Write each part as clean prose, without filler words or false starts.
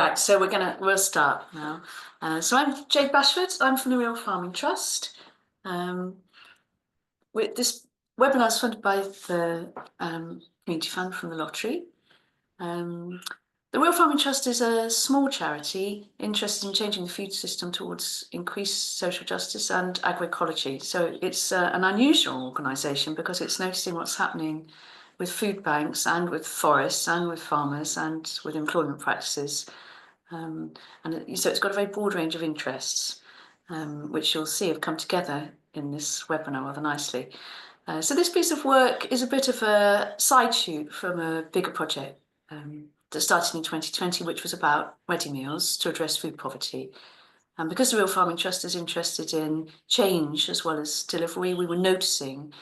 Right, so we'll start now. So I'm Jade Bashford. I'm from the Real Farming Trust. This webinar is funded by the Community Fund from the lottery. The Real Farming Trust is a small charity interested in changing the food system towards increased social justice and agroecology. So it's an unusual organisation because it's noticing what's happening with food banks and with forests and with farmers and with employment practices. And so it's got a very broad range of interests, which you'll see have come together in this webinar rather nicely. So this piece of work is a bit of a side shoot from a bigger project that started in 2020, which was about ready meals to address food poverty. And because the Real Farming Trust is interested in change as well as delivery, we were noticing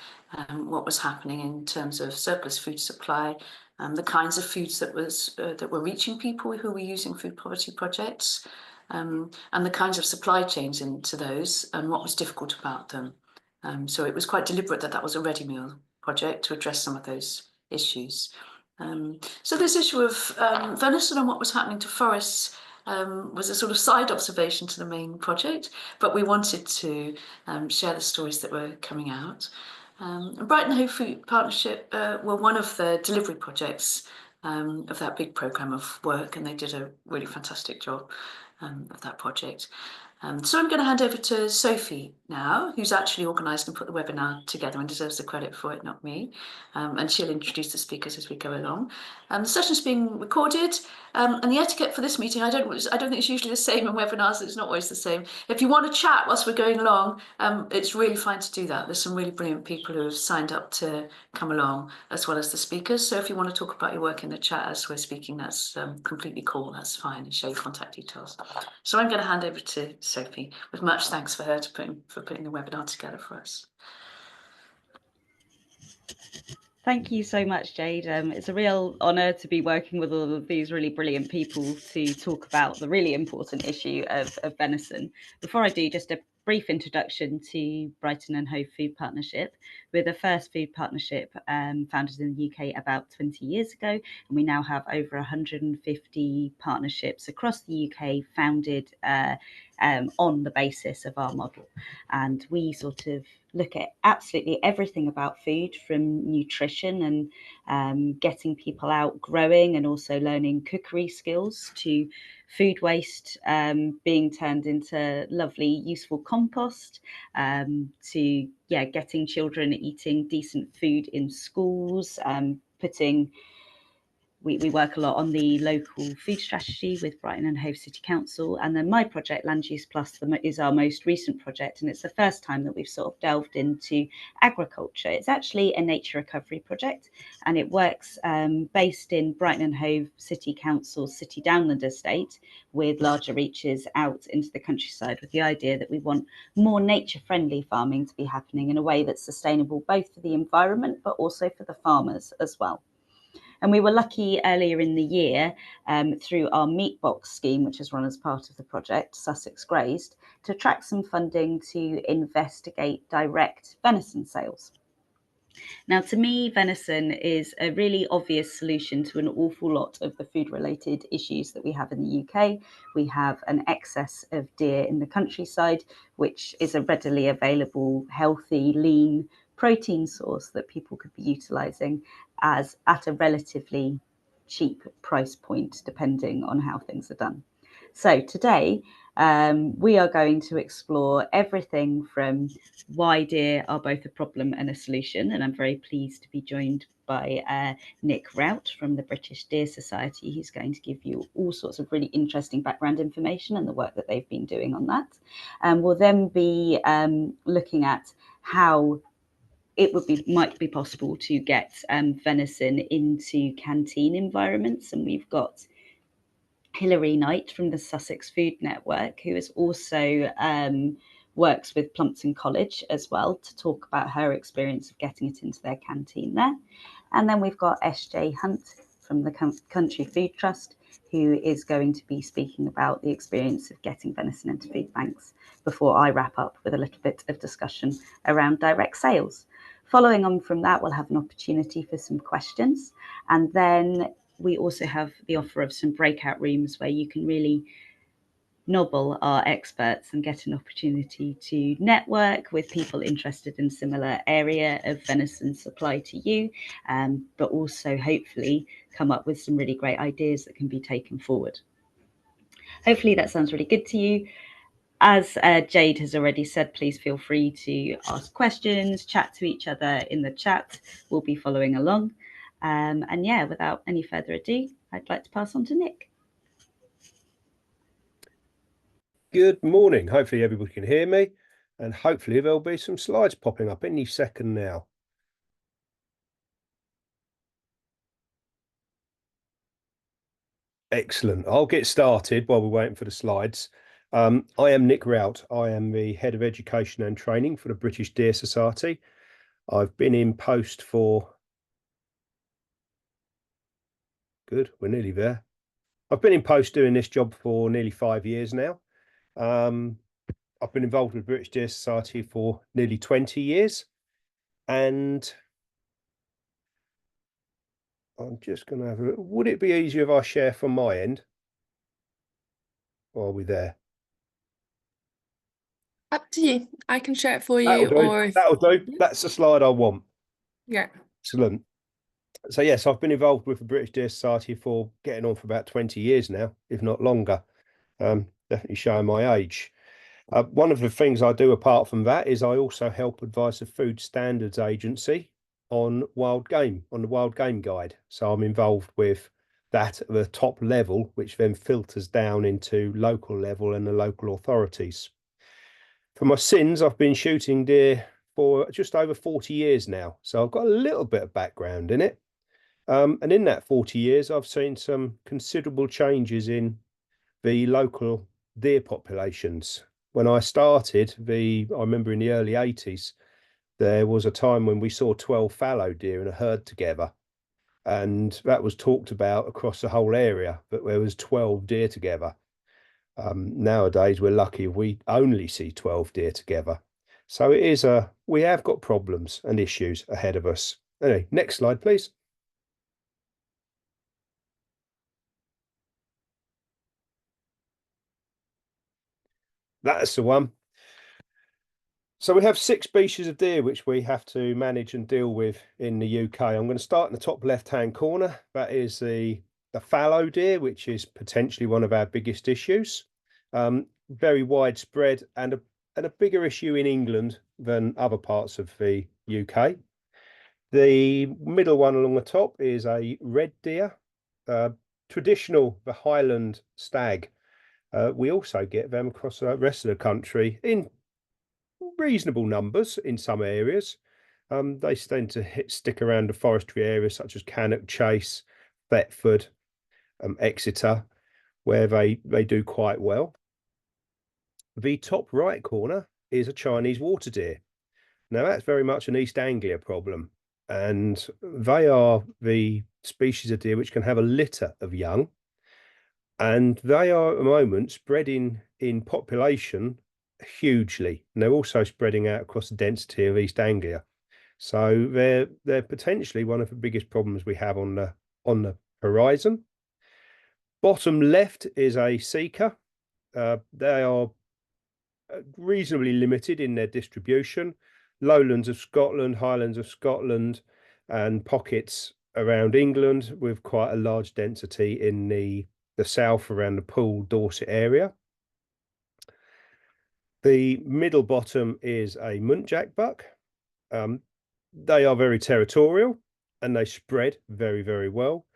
what was happening in terms of surplus food supply, the kinds of foods that were reaching people who were using food poverty projects, and the kinds of supply chains into those and what was difficult about them. So it was quite deliberate that was a ready meal project to address some of those issues. So this issue of venison and what was happening to forests was a sort of side observation to the main project, but we wanted to share the stories that were coming out. Brighton Hove Food Partnership were one of the delivery projects of that big programme of work, and they did a really fantastic job of that project. So I'm going to hand over to Sophie now, who's actually organised and put the webinar together and deserves the credit for it, not me. And she'll introduce the speakers as we go along. The session's being recorded, and the etiquette for this meeting, I don't think it's usually the same in webinars. It's not always the same. If you want to chat whilst we're going along, it's really fine to do that. There's some really brilliant people who have signed up to come along, as well as the speakers. So if you want to talk about your work in the chat as we're speaking, that's completely cool. That's fine, and share your contact details. So I'm going to hand over to Sophie, with much thanks for her for putting the webinar together for us. Thank you so much, Jade. It's a real honour to be working with all of these really brilliant people to talk about the really important issue of venison. Before I do, just a brief introduction to Brighton and Hove Food Partnership. We're the first food partnership founded in the UK about 20 years ago, and we now have over 150 partnerships across the UK founded on the basis of our model. And we sort of look at absolutely everything about food, from nutrition and getting people out growing and also learning cookery skills, to food waste being turned into lovely useful compost, to getting children eating decent food in schools, we work a lot on the local food strategy with Brighton and Hove City Council. And then my project, Land Use Plus, is our most recent project. And it's the first time that we've sort of delved into agriculture. It's actually a nature recovery project, and it works based in Brighton and Hove City Council's City Downland estate, with larger reaches out into the countryside, with the idea that we want more nature-friendly farming to be happening in a way that's sustainable both for the environment, but also for the farmers as well. And we were lucky earlier in the year through our meat box scheme, which is run as part of the project, Sussex Grazed, to attract some funding to investigate direct venison sales. Now, to me, venison is a really obvious solution to an awful lot of the food-related issues that we have in the UK. We have an excess of deer in the countryside, which is a readily available, healthy, lean protein source that people could be utilising at a relatively cheap price point, depending on how things are done. So today, we are going to explore everything from why deer are both a problem and a solution. And I'm very pleased to be joined by Nick Rout from the British Deer Society, who's going to give you all sorts of really interesting background information and the work that they've been doing on that. We'll then be looking at how it might be possible to get venison into canteen environments. And we've got Hilary Knight from the Sussex Food Network, who is also works with Plumpton College as well, to talk about her experience of getting it into their canteen there. And then we've got SJ Hunt from the Country Food Trust, who is going to be speaking about the experience of getting venison into food banks, before I wrap up with a little bit of discussion around direct sales. Following on from that, we'll have an opportunity for some questions. And then we also have the offer of some breakout rooms where you can really nobble our experts and get an opportunity to network with people interested in similar area of venison supply to you, but also hopefully come up with some really great ideas that can be taken forward. Hopefully that sounds really good to you. As Jade has already said, please feel free to ask questions, chat to each other in the chat. We'll be following along. And yeah, without any further ado, I'd like to pass on to Nick. Good morning. Hopefully everybody can hear me, and hopefully there'll be some slides popping up any second now. Excellent. I'll get started while we're waiting for the slides. I am Nick Rout. I am the Head of Education and Training for the British Deer Society. I've been in post for... Good, we're nearly there. I've been in post doing this job for nearly 5 years now. I've been involved with the British Deer Society for nearly 20 years. And I'm just going to have a look. Would it be easier if I share from my end? Or are we there? Up to you. I can share it for you. That'll do. Or if... That'll do. That's the slide I want. Yeah. Excellent. So yes, I've been involved with the British Deer Society for getting on for about 20 years now, if not longer. Definitely showing my age. One of the things I do apart from that is I also help advise the Food Standards Agency on wild game, on the Wild Game Guide. So I'm involved with that at the top level, which then filters down into local level and the local authorities. For my sins, I've been shooting deer for just over 40 years now. So I've got a little bit of background in it. And in that 40 years, I've seen some considerable changes in the local deer populations. When I started, I remember in the early 80s, there was a time when we saw 12 fallow deer in a herd together. And that was talked about across the whole area, but there was 12 deer together. Nowadays, we're lucky if we only see 12 deer together. So it is we have got problems and issues ahead of us. Anyway, next slide, please. That's the one. So we have 6 species of deer which we have to manage and deal with in the UK. I'm going to start in the top left-hand corner. That is the fallow deer, which is potentially one of our biggest issues. Very widespread and a bigger issue in England than other parts of the UK. The middle one along the top is a red deer, traditional, the Highland stag. We also get them across the rest of the country in reasonable numbers in some areas. They tend to stick around the forestry areas such as Cannock Chase, Thetford, Exeter, where they do quite well. The top right corner is a Chinese water deer. Now that's very much an East Anglia problem, and they are the species of deer which can have a litter of young, and they are at the moment spreading in population hugely, and they're also spreading out across the density of East Anglia. So they're potentially one of the biggest problems we have on the horizon. Bottom left is a seeker. They are reasonably limited in their distribution. Lowlands of Scotland, Highlands of Scotland, and pockets around England with quite a large density in the south around the Poole, Dorset area. The middle bottom is a muntjac buck. They are very territorial and they spread very, very well.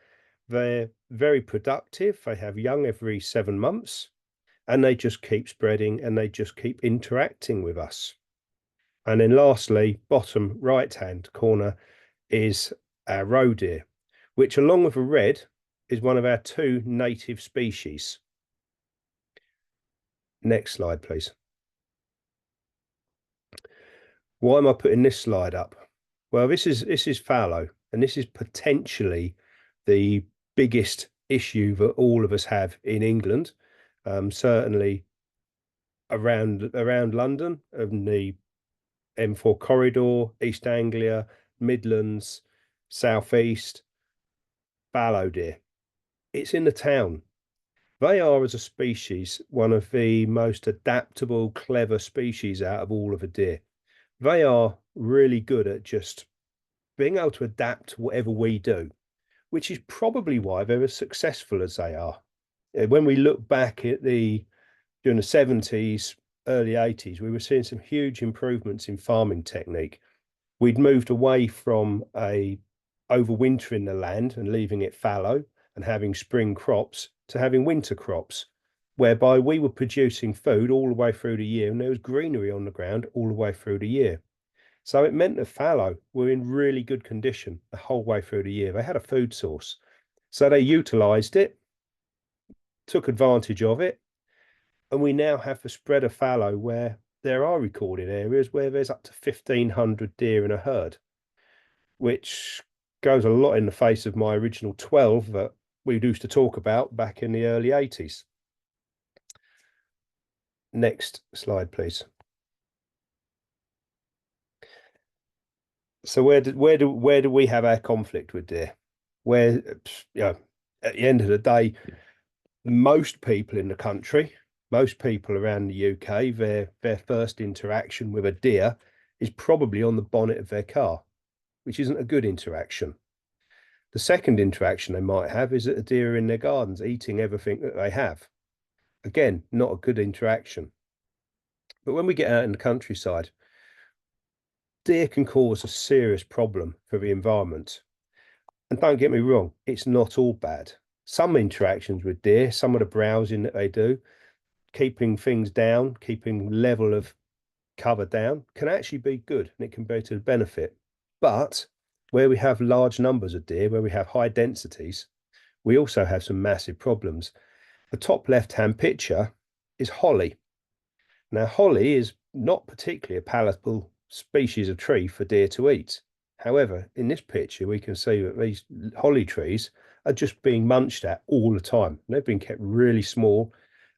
They're very productive. They have young every 7 months and they just keep spreading and they just keep interacting with us. And then lastly, bottom right-hand corner is our roe deer, which along with a red is one of our 2 native species. Next slide, please. Why am I putting this slide up? Well, this is fallow, and this is potentially the biggest issue that all of us have in England, certainly around London, and the M4 corridor, East Anglia, Midlands, Southeast, fallow deer. it's in the town. They are, as a species, one of the most adaptable, clever species out of all of the deer. They are really good at just being able to adapt to whatever we do, which is probably why they're as successful as they are. When we look back at during the 70s, early 80s, we were seeing some huge improvements in farming technique. We'd moved away from overwintering the land and leaving it fallow and having spring crops to having winter crops, whereby we were producing food all the way through the year and there was greenery on the ground all the way through the year. So it meant that fallow were in really good condition the whole way through the year. They had a food source. So they utilized it, took advantage of it, and we now have the spread of fallow where there are recorded areas where there's up to 1,500 deer in a herd, which goes a lot in the face of my original 12 that we used to talk about back in the early 80s. Next slide, please. So where do we have our conflict with deer? Where, you know, at the end of the day, most people in the country, most people around the UK, their first interaction with a deer is probably on the bonnet of their car, which isn't a good interaction. The second interaction they might have is that a deer are in their gardens eating everything that they have. Again, not a good interaction. But when we get out in the countryside, deer can cause a serious problem for the environment. And don't get me wrong, it's not all bad. Some interactions with deer, some of the browsing that they do, keeping things down, keeping level of cover down, can actually be good and it can be to the benefit. But where we have large numbers of deer, where we have high densities, we also have some massive problems. The top left-hand picture is holly. Now, holly is not particularly a palatable species of tree for deer to eat. However, in this picture, we can see that these holly trees are just being munched at all the time. They've been kept really small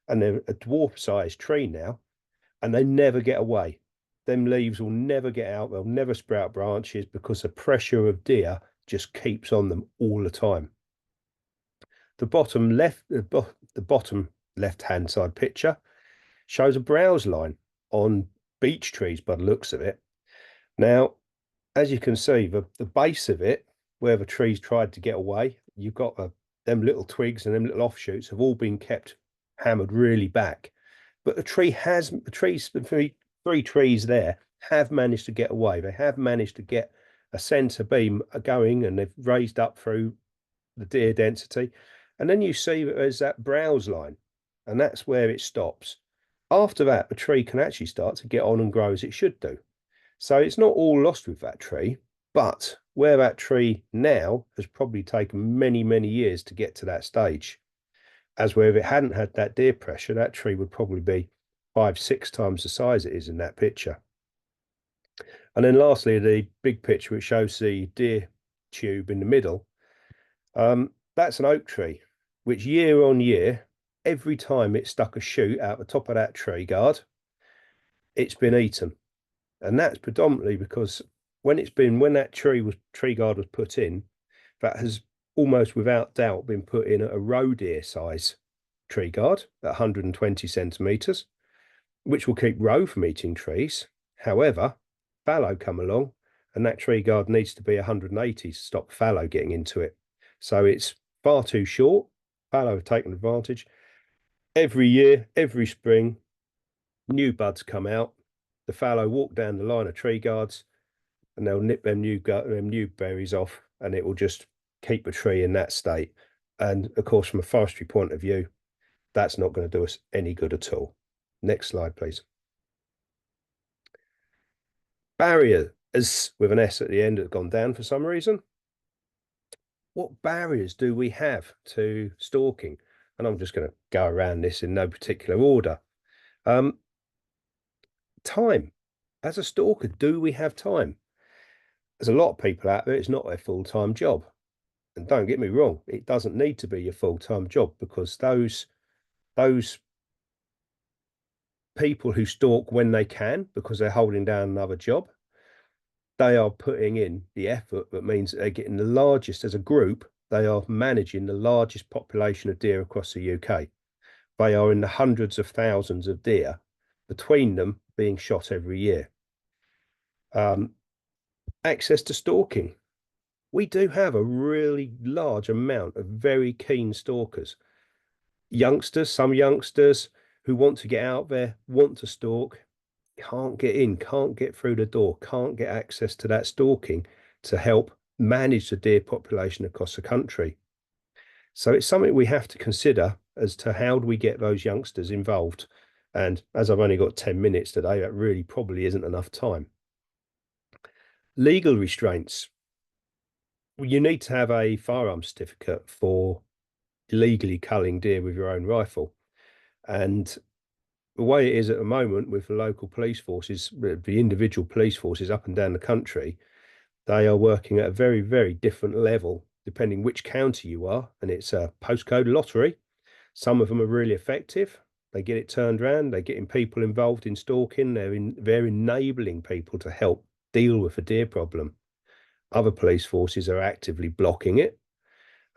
and they're a dwarf-sized tree now, and they never get away. Them leaves will never get out. They'll never sprout branches because the pressure of deer just keeps on them all the time. The bottom left-hand side picture shows a browse line on beech trees by the looks of it. Now, as you can see, the base of it, where the trees tried to get away, you've got them little twigs and them little offshoots have all been kept hammered really back. But the three trees there have managed to get away. They have managed to get a centre beam going and they've raised up through the deer density. And then you see that there's that browse line and that's where it stops. After that, the tree can actually start to get on and grow as it should do. So it's not all lost with that tree, but where that tree now has probably taken many, many years to get to that stage. As where if it hadn't had that deer pressure, that tree would probably be 5-6 times the size it is in that picture. And then lastly, the big picture, which shows the deer tube in the middle. That's an oak tree, which year on year, every time it stuck a shoot out the top of that tree guard, it's been eaten. And that's predominantly because when that tree guard was put in, that has almost without doubt been put in a roe deer size tree guard at 120 centimeters, which will keep roe from eating trees. However, fallow come along and that tree guard needs to be 180 to stop fallow getting into it. So it's far too short. Fallow have taken advantage. Every year, every spring, new buds come out. The fallow walk down the line of tree guards and they'll nip them new berries off and it will just keep a tree in that state. And of course, from a forestry point of view, that's not going to do us any good at all. Next slide, please. Barriers with an S at the end have gone down for some reason. What barriers do we have to stalking? And I'm just going to go around this in no particular order. Time. As a stalker, do we have time? There's a lot of people out there, it's not their full-time job. And don't get me wrong, it doesn't need to be your full-time job because those people who stalk when they can because they're holding down another job, they are putting in the effort that means that they're getting the largest, as a group, they are managing the largest population of deer across the UK. They are in the hundreds of thousands of deer between them being shot every year. Access to stalking. We do have a really large amount of very keen stalkers. Youngsters, some youngsters who want to get out there, want to stalk, can't get in, can't get through the door, can't get access to that stalking to help manage the deer population across the country. So it's something we have to consider as to how do we get those youngsters involved. And as I've only got 10 minutes today, that really probably isn't enough time. Legal restraints. You need to have a firearm certificate for legally culling deer with your own rifle. And the way it is at the moment with the local police forces, the individual police forces up and down the country, they are working at a very, very different level, depending which county you are. And it's a postcode lottery. Some of them are really effective. They get it turned around. They're getting people involved in stalking. They're enabling people to help deal with the deer problem. Other police forces are actively blocking it.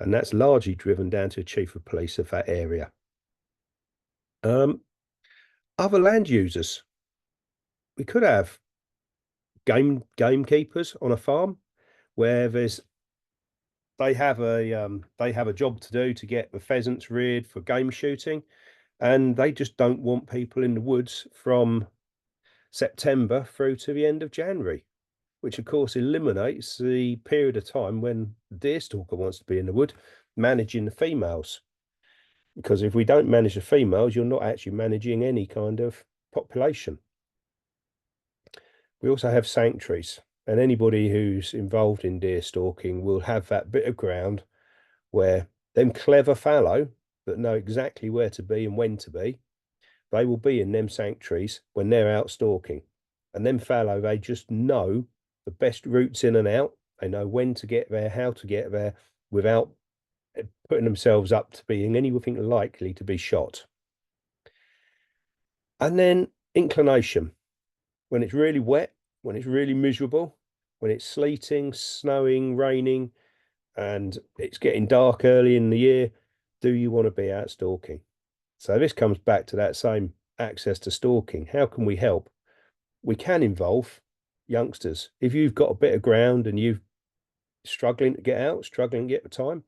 And that's largely driven down to the chief of police of that area. Other land users. We could have gamekeepers on a farm where they have a job to do to get the pheasants reared for game shooting, and they just don't want people in the woods from September through to the end of January, which of course eliminates the period of time when the deer stalker wants to be in the wood managing the females. Because if we don't manage the females, you're not actually managing any kind of population. We also have sanctuaries, and anybody who's involved in deer stalking will have that bit of ground where them clever fallow that know exactly where to be and when to be, they will be in them sanctuaries when they're out stalking. And them fallow, they just know the best routes in and out. They know when to get there, how to get there, without putting themselves up to being anything likely to be shot. And then inclination. When it's really wet, when it's really miserable, when it's sleeting, snowing, raining, and it's getting dark early in the year, do you want to be out stalking? So this comes back to that same access to stalking. How can we help? We can involve youngsters. If you've got a bit of ground and you're struggling to get out, struggling to get the time,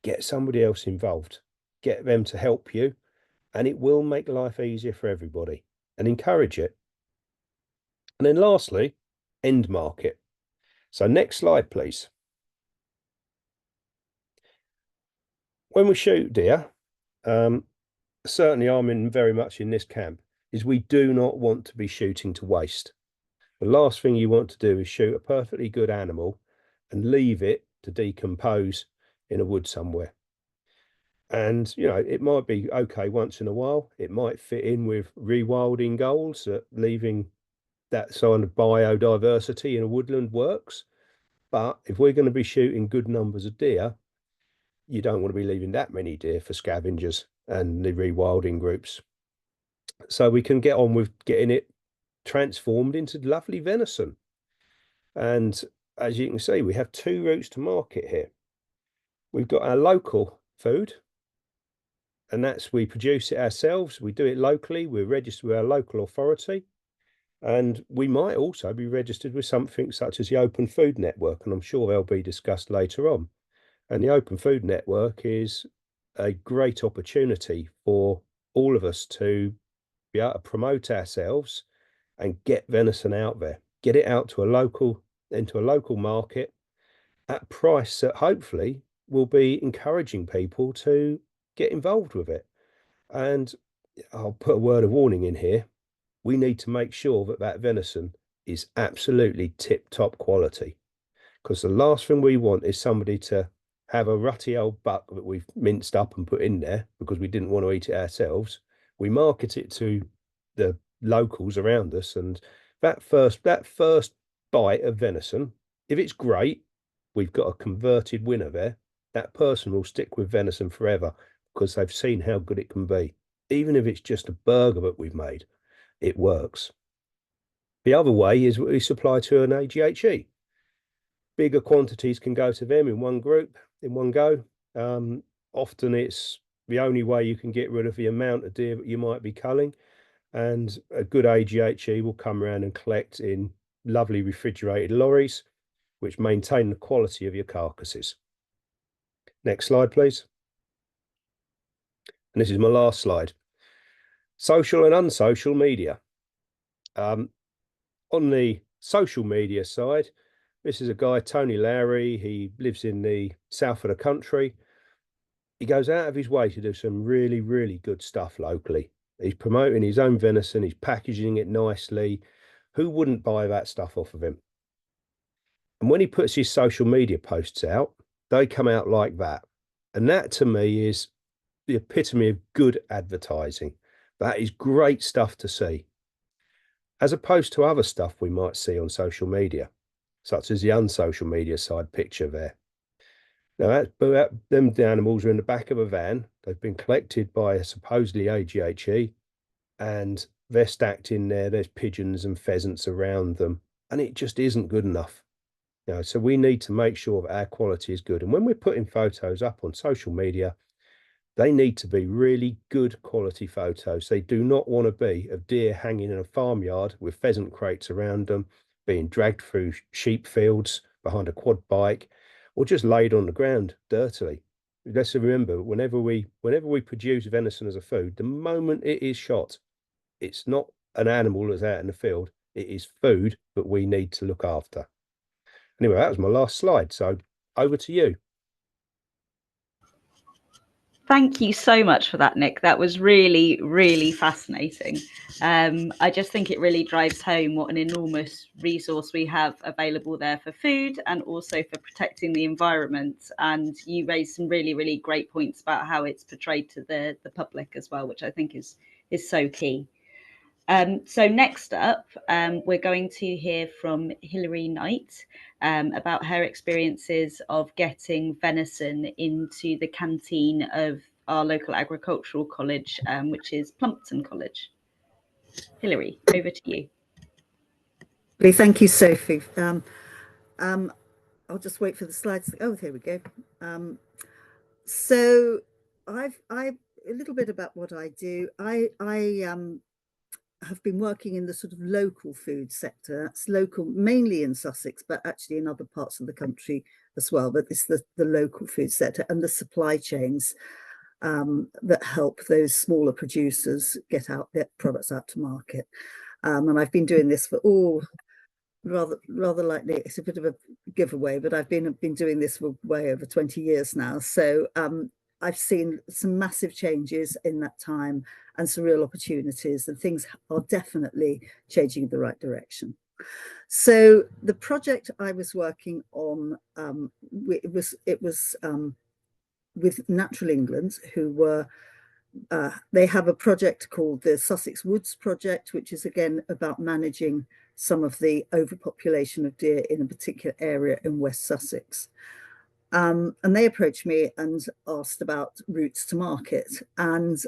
get somebody else involved. Get them to help you, and it will make life easier for everybody, and encourage it. And then lastly, end market. So next slide, please. When we shoot deer, certainly I'm very much in this camp, is we do not want to be shooting to waste. The last thing you want to do is shoot a perfectly good animal and leave it to decompose in a wood somewhere. And, you know, it might be okay once in a while. It might fit in with rewilding goals, leaving that sort of biodiversity in a woodland works. But if we're going to be shooting good numbers of deer, you don't want to be leaving that many deer for scavengers and the rewilding groups. So we can get on with getting it transformed into lovely venison. And as you can see, we have two routes to market here. We've got our local food, and that's we produce it ourselves. We do it locally. We're registered with our local authority. And we might also be registered with something such as the Open Food Network, and I'm sure they'll be discussed later on. And the Open Food Network is a great opportunity for all of us to be able to promote ourselves and get venison out there, get it out to into a local market at a price that hopefully will be encouraging people to get involved with it. And I'll put a word of warning in here. We need to make sure that that venison is absolutely tip-top quality, because the last thing we want is somebody to have a rutty old buck that we've minced up and put in there because we didn't want to eat it ourselves. We market it to the locals around us, and that first bite of venison, if it's great, we've got a converted winner there. That person will stick with venison forever because they've seen how good it can be. Even if it's just a burger that we've made, it works. The other way is we supply to an AGHE. Bigger quantities can go to them in one group. in one go. Often it's the only way you can get rid of the amount of deer that you might be culling, and a good AGHE will come around and collect in lovely refrigerated lorries, which maintain the quality of your carcasses. Next slide, please. And this is my last slide. Social and unsocial media. On the social media side, this is a guy, Tony Lowry. He lives in the south of the country. He goes out of his way to do some really, really good stuff locally. He's promoting his own venison. He's packaging it nicely. Who wouldn't buy that stuff off of him? And when he puts his social media posts out, they come out like that. And that to me is the epitome of good advertising. That is great stuff to see, as opposed to other stuff we might see on social media, such as the unsocial media side picture there. Now, them animals are in the back of a van. They've been collected by a supposedly AGHE, and they're stacked in there. There's pigeons and pheasants around them, and it just isn't good enough. So we need to make sure that our quality is good. And when we're putting photos up on social media, they need to be really good quality photos. They do not want to be of deer hanging in a farmyard with pheasant crates around them, being dragged through sheep fields behind a quad bike, or just laid on the ground dirtily. Let's remember, whenever we produce venison as a food, the moment it is shot, it's not an animal that's out in the field. It is food that we need to look after. Anyway, that was my last slide. So over to you. Thank you so much for that, Nick. That was really, really fascinating. I just think it really drives home what an enormous resource we have available there for food and also for protecting the environment. And you raised some really, really great points about how it's portrayed to the public as well, which I think is so key. So next up, we're going to hear from Hilary Knight about her experiences of getting venison into the canteen of our local agricultural college, which is Plumpton College. Hilary, over to you. Thank you, Sophie. I'll just wait for the slides. Oh, here we go. So a little bit about what I do. I have been working in the sort of local food sector. That's local, mainly in Sussex, but actually in other parts of the country as well. But it's the local food sector and the supply chains that help those smaller producers get products out to market. And I've been doing this for rather likely, it's a bit of a giveaway, but I've been doing this for way over 20 years now. So I've seen some massive changes in that time and some real opportunities, and things are definitely changing in the right direction. So the project I was working on, it was with Natural England, who were, they have a project called the Sussex Woods Project, which is again about managing some of the overpopulation of deer in a particular area in West Sussex. And they approached me and asked about routes to market. And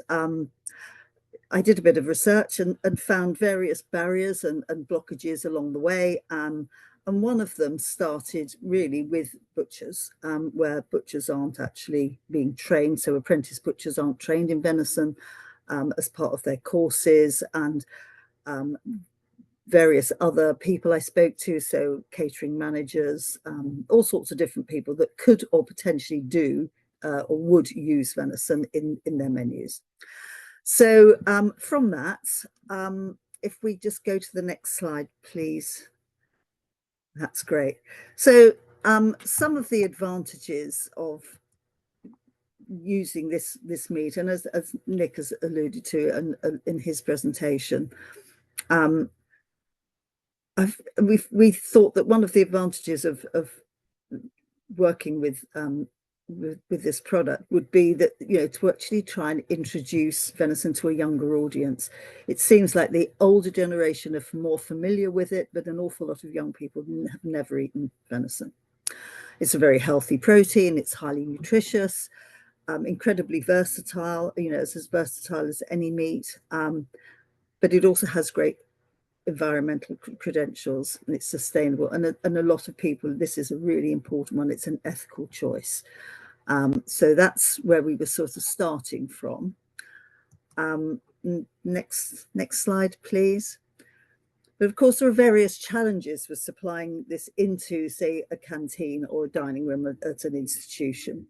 I did a bit of research and found various barriers and blockages along the way. And one of them started really with butchers, where butchers aren't actually being trained. So apprentice butchers aren't trained in venison as part of their courses, and various other people I spoke to, so catering managers, all sorts of different people that could or potentially do or would use venison in their menus. So from that, if we just go to the next slide, please. That's great. So some of the advantages of using this meat, and as Nick has alluded to in his presentation, we thought that one of the advantages of working with this product would be that, to actually try and introduce venison to a younger audience. It seems like the older generation are more familiar with it, but an awful lot of young people have never eaten venison. It's a very healthy protein. It's highly nutritious, incredibly versatile. It's as versatile as any meat, but it also has great environmental credentials, and it's sustainable, and a lot of people, this is a really important one, it's an ethical choice. So that's where we were sort of starting from. Next slide, please. But of course, there are various challenges with supplying this into, say, a canteen or a dining room at an institution.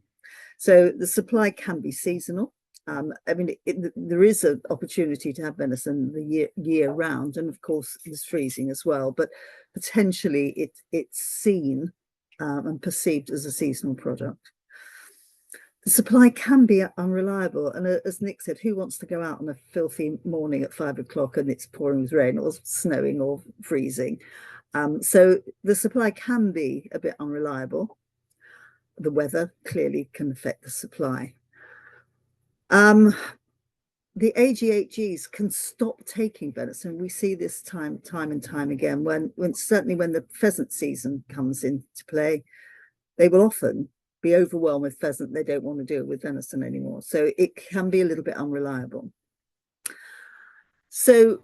So the supply can be seasonal. I mean, there is an opportunity to have venison the year round, and of course, there's freezing as well. But potentially, it's seen and perceived as a seasonal product. The supply can be unreliable, and as Nick said, who wants to go out on a filthy morning at 5 o'clock and it's pouring with rain or snowing or freezing? So the supply can be a bit unreliable. The weather clearly can affect the supply. The AGHGs can stop taking venison. We see this time and time again certainly when the pheasant season comes into play, they will often be overwhelmed with pheasant. They don't want to deal with venison anymore. So it can be a little bit unreliable. So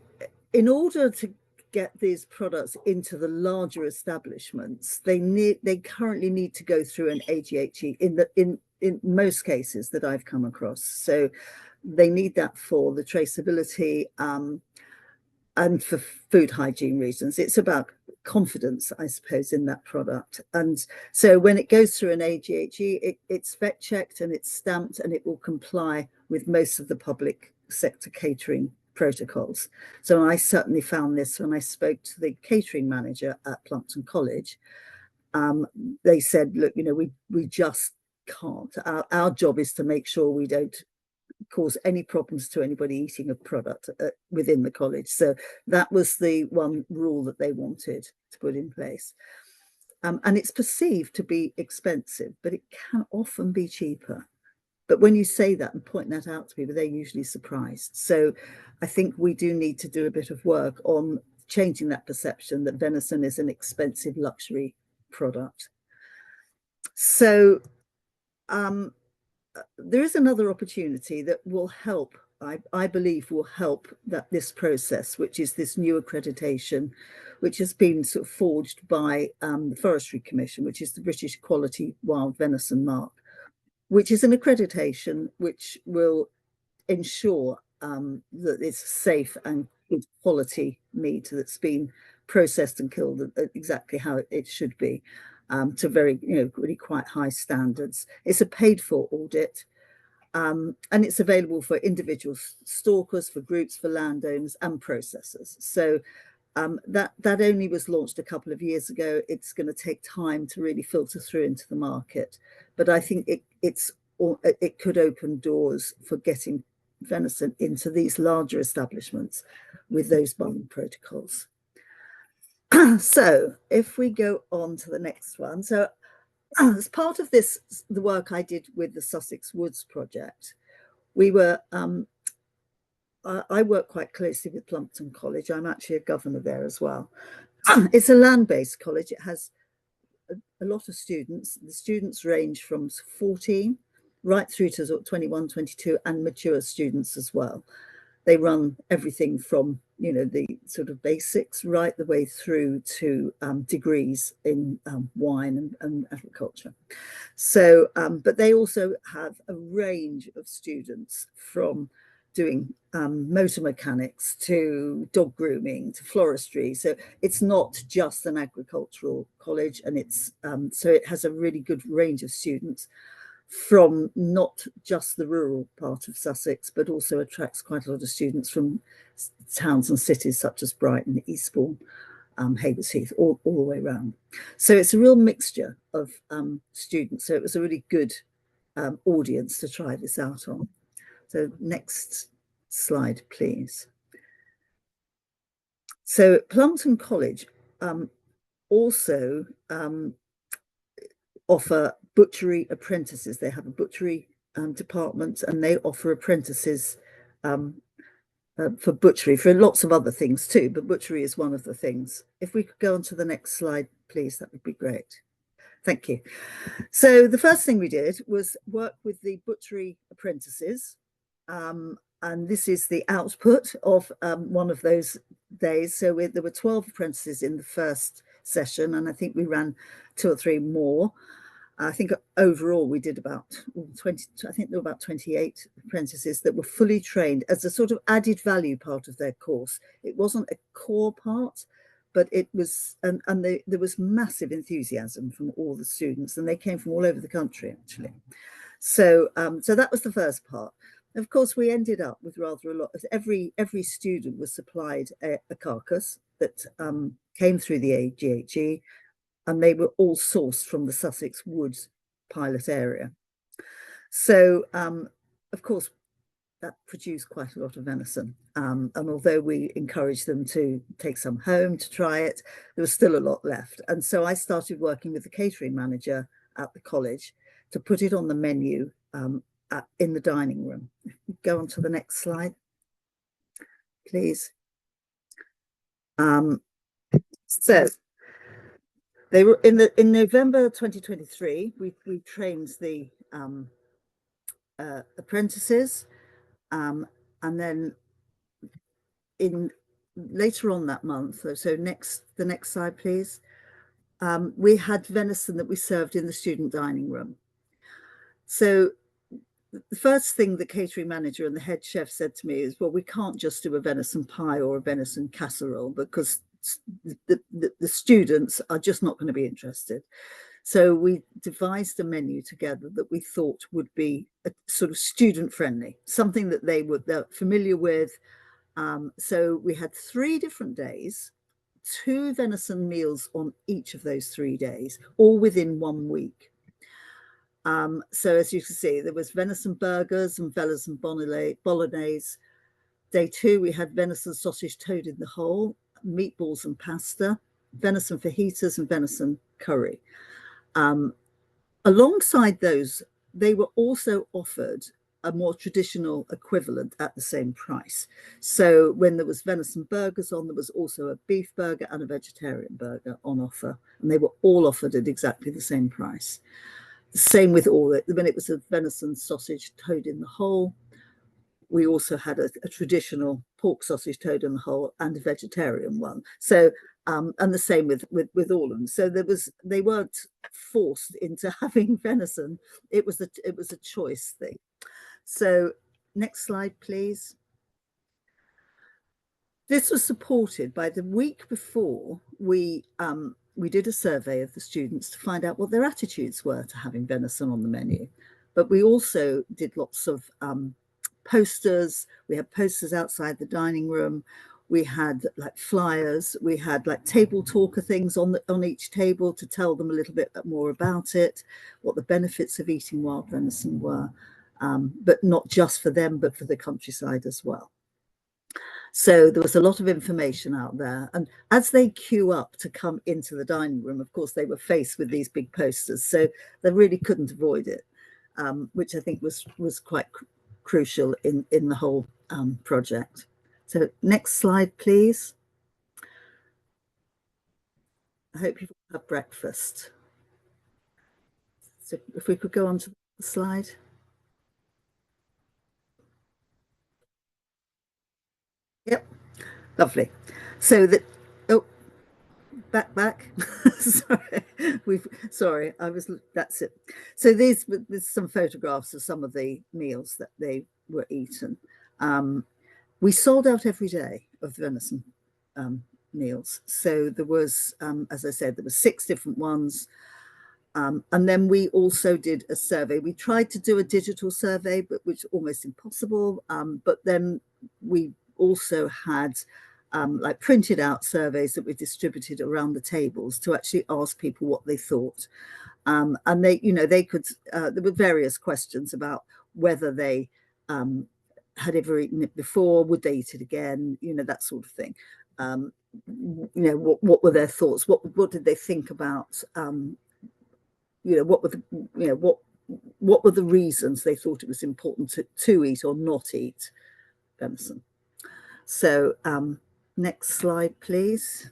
in order to get these products into the larger establishments, they currently need to go through an AGHG in most cases that I've come across. So they need that for the traceability and for food hygiene reasons. It's about confidence, I suppose, in that product. And so when it goes through an AGHG, it's vet checked and it's stamped, and it will comply with most of the public sector catering protocols. So I certainly found this when I spoke to the catering manager at Plumpton College. They said, look, you know, we just can't. Our job is to make sure we don't cause any problems to anybody eating a product within the college. So that was the one rule that they wanted to put in place. And it's perceived to be expensive, but it can often be cheaper. But when you say that and point that out to people, they're usually surprised. So I think we do need to do a bit of work on changing that perception that venison is an expensive luxury product. So there is another opportunity that will help, I believe will help this process, which is this new accreditation, which has been sort of forged by the Forestry Commission, which is the British Quality Wild Venison Mark, which is an accreditation which will ensure that it's safe and good quality meat that's been processed and killed at exactly how it should be. To very, really quite high standards. It's a paid for audit, and it's available for individual stalkers, for groups, for landowners and processors. So that only was launched a couple of years ago. It's going to take time to really filter through into the market, but I think it could open doors for getting venison into these larger establishments with those binding protocols. So if we go on to the next one. So as part of the work I did with the Sussex Woods project, we were, I work quite closely with Plumpton College. I'm actually a governor there as well. It's a land-based college. It has a lot of students. The students range from 14 right through to 21, 22 and mature students as well. They run everything from, the sort of basics right the way through to degrees in wine and agriculture. So, but they also have a range of students from doing motor mechanics to dog grooming to floristry. So it's not just an agricultural college, and it's so it has a really good range of students from not just the rural part of Sussex, but also attracts quite a lot of students from towns and cities such as Brighton, Eastbourne, Havers all the way around. So it's a real mixture of students. So it was a really good audience to try this out on. So next slide, please. So Plumpton College also offer butchery apprentices. They have a butchery department, and they offer apprentices for butchery, for lots of other things too, but butchery is one of the things. If we could go on to the next slide, please, that would be great. Thank you. So the first thing we did was work with the butchery apprentices, and this is the output of one of those days. So there were 12 apprentices in the first session, and I think we ran 2 or 3 more. I think overall we did about 20, I think there were about 28 apprentices that were fully trained as a sort of added value part of their course. It wasn't a core part, but it was, and there was massive enthusiasm from all the students, and they came from all over the country actually. So, so that was the first part. Of course, we ended up with rather a lot. Every student was supplied a carcass that came through the AGHE, and they were all sourced from the Sussex Woods pilot area. So, of course, that produced quite a lot of venison. And although we encouraged them to take some home to try it, there was still a lot left. And so I started working with the catering manager at the college to put it on the menu in the dining room. Go on to the next slide, please. So they were in November 2023. We trained the apprentices, and then later on that month. So the next slide, please. We had venison that we served in the student dining room. So the first thing the catering manager and the head chef said to me is, well, we can't just do a venison pie or a venison casserole because the students are just not going to be interested. So we devised a menu together that we thought would be a sort of student friendly, something that they're familiar with. So we had 3 different days, 2 venison meals on each of those 3 days, all within 1 week. So as you can see, there was venison burgers and venison bolognese. Day 2, we had venison sausage toad in the hole, meatballs and pasta, venison fajitas and venison curry. Alongside those, they were also offered a more traditional equivalent at the same price. So when there was venison burgers on, there was also a beef burger and a vegetarian burger on offer, and they were all offered at exactly the same price. The same with all it. When it was a venison sausage toad in the hole, we also had a traditional pork sausage toad in the hole and a vegetarian one. So and the same with all of them. So they weren't forced into having venison. It was a choice thing. So next slide, please. This was supported by the week before we did a survey of the students to find out what their attitudes were to having venison on the menu. But we also did lots of posters. We had posters outside the dining room. We had like flyers. We had like table talker things on each table to tell them a little bit more about it, what the benefits of eating wild venison were, but not just for them, but for the countryside as well. So there was a lot of information out there. And as they queue up to come into the dining room, of course, they were faced with these big posters. So they really couldn't avoid it, which I think was quite crucial in the whole project. So next slide, please. I hope you've had breakfast. So if we could go on to the slide. Yep, lovely. So that, oh, back. Sorry, that's it. So there's some photographs of some of the meals that they were eaten. We sold out every day of venison meals. So there was, as I said, there were 6 different ones. And then we also did a survey. We tried to do a digital survey, but which was almost impossible. But then we also had like printed out surveys that we distributed around the tables to actually ask people what they thought. And they could, there were various questions about whether they had ever eaten it before, would they eat it again, that sort of thing. What were their thoughts? What did they think about, what were the reasons they thought it was important to eat or not eat venison? So next slide, please.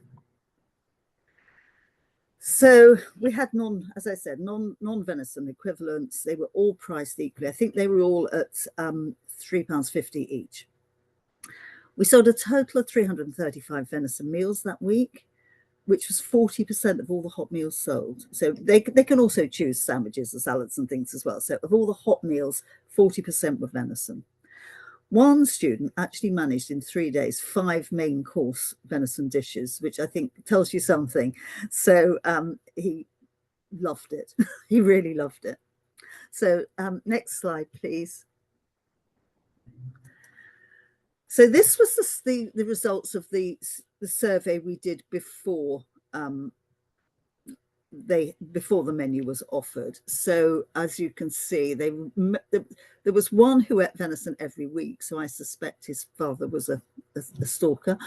So we had non-venison equivalents. They were all priced equally. I think they were all at £3.50 each. We sold a total of 335 venison meals that week. which was 40% of all the hot meals sold. So they can also choose sandwiches and salads and things as well. So of all the hot meals, 40% were venison. One student actually managed in 3 days 5 main course venison dishes, which I think tells you something. So he loved it. He really loved it. So next slide, please. So this was the results of the survey we did before before the menu was offered. So as you can see, there was one who ate venison every week. So I suspect his father was a stalker.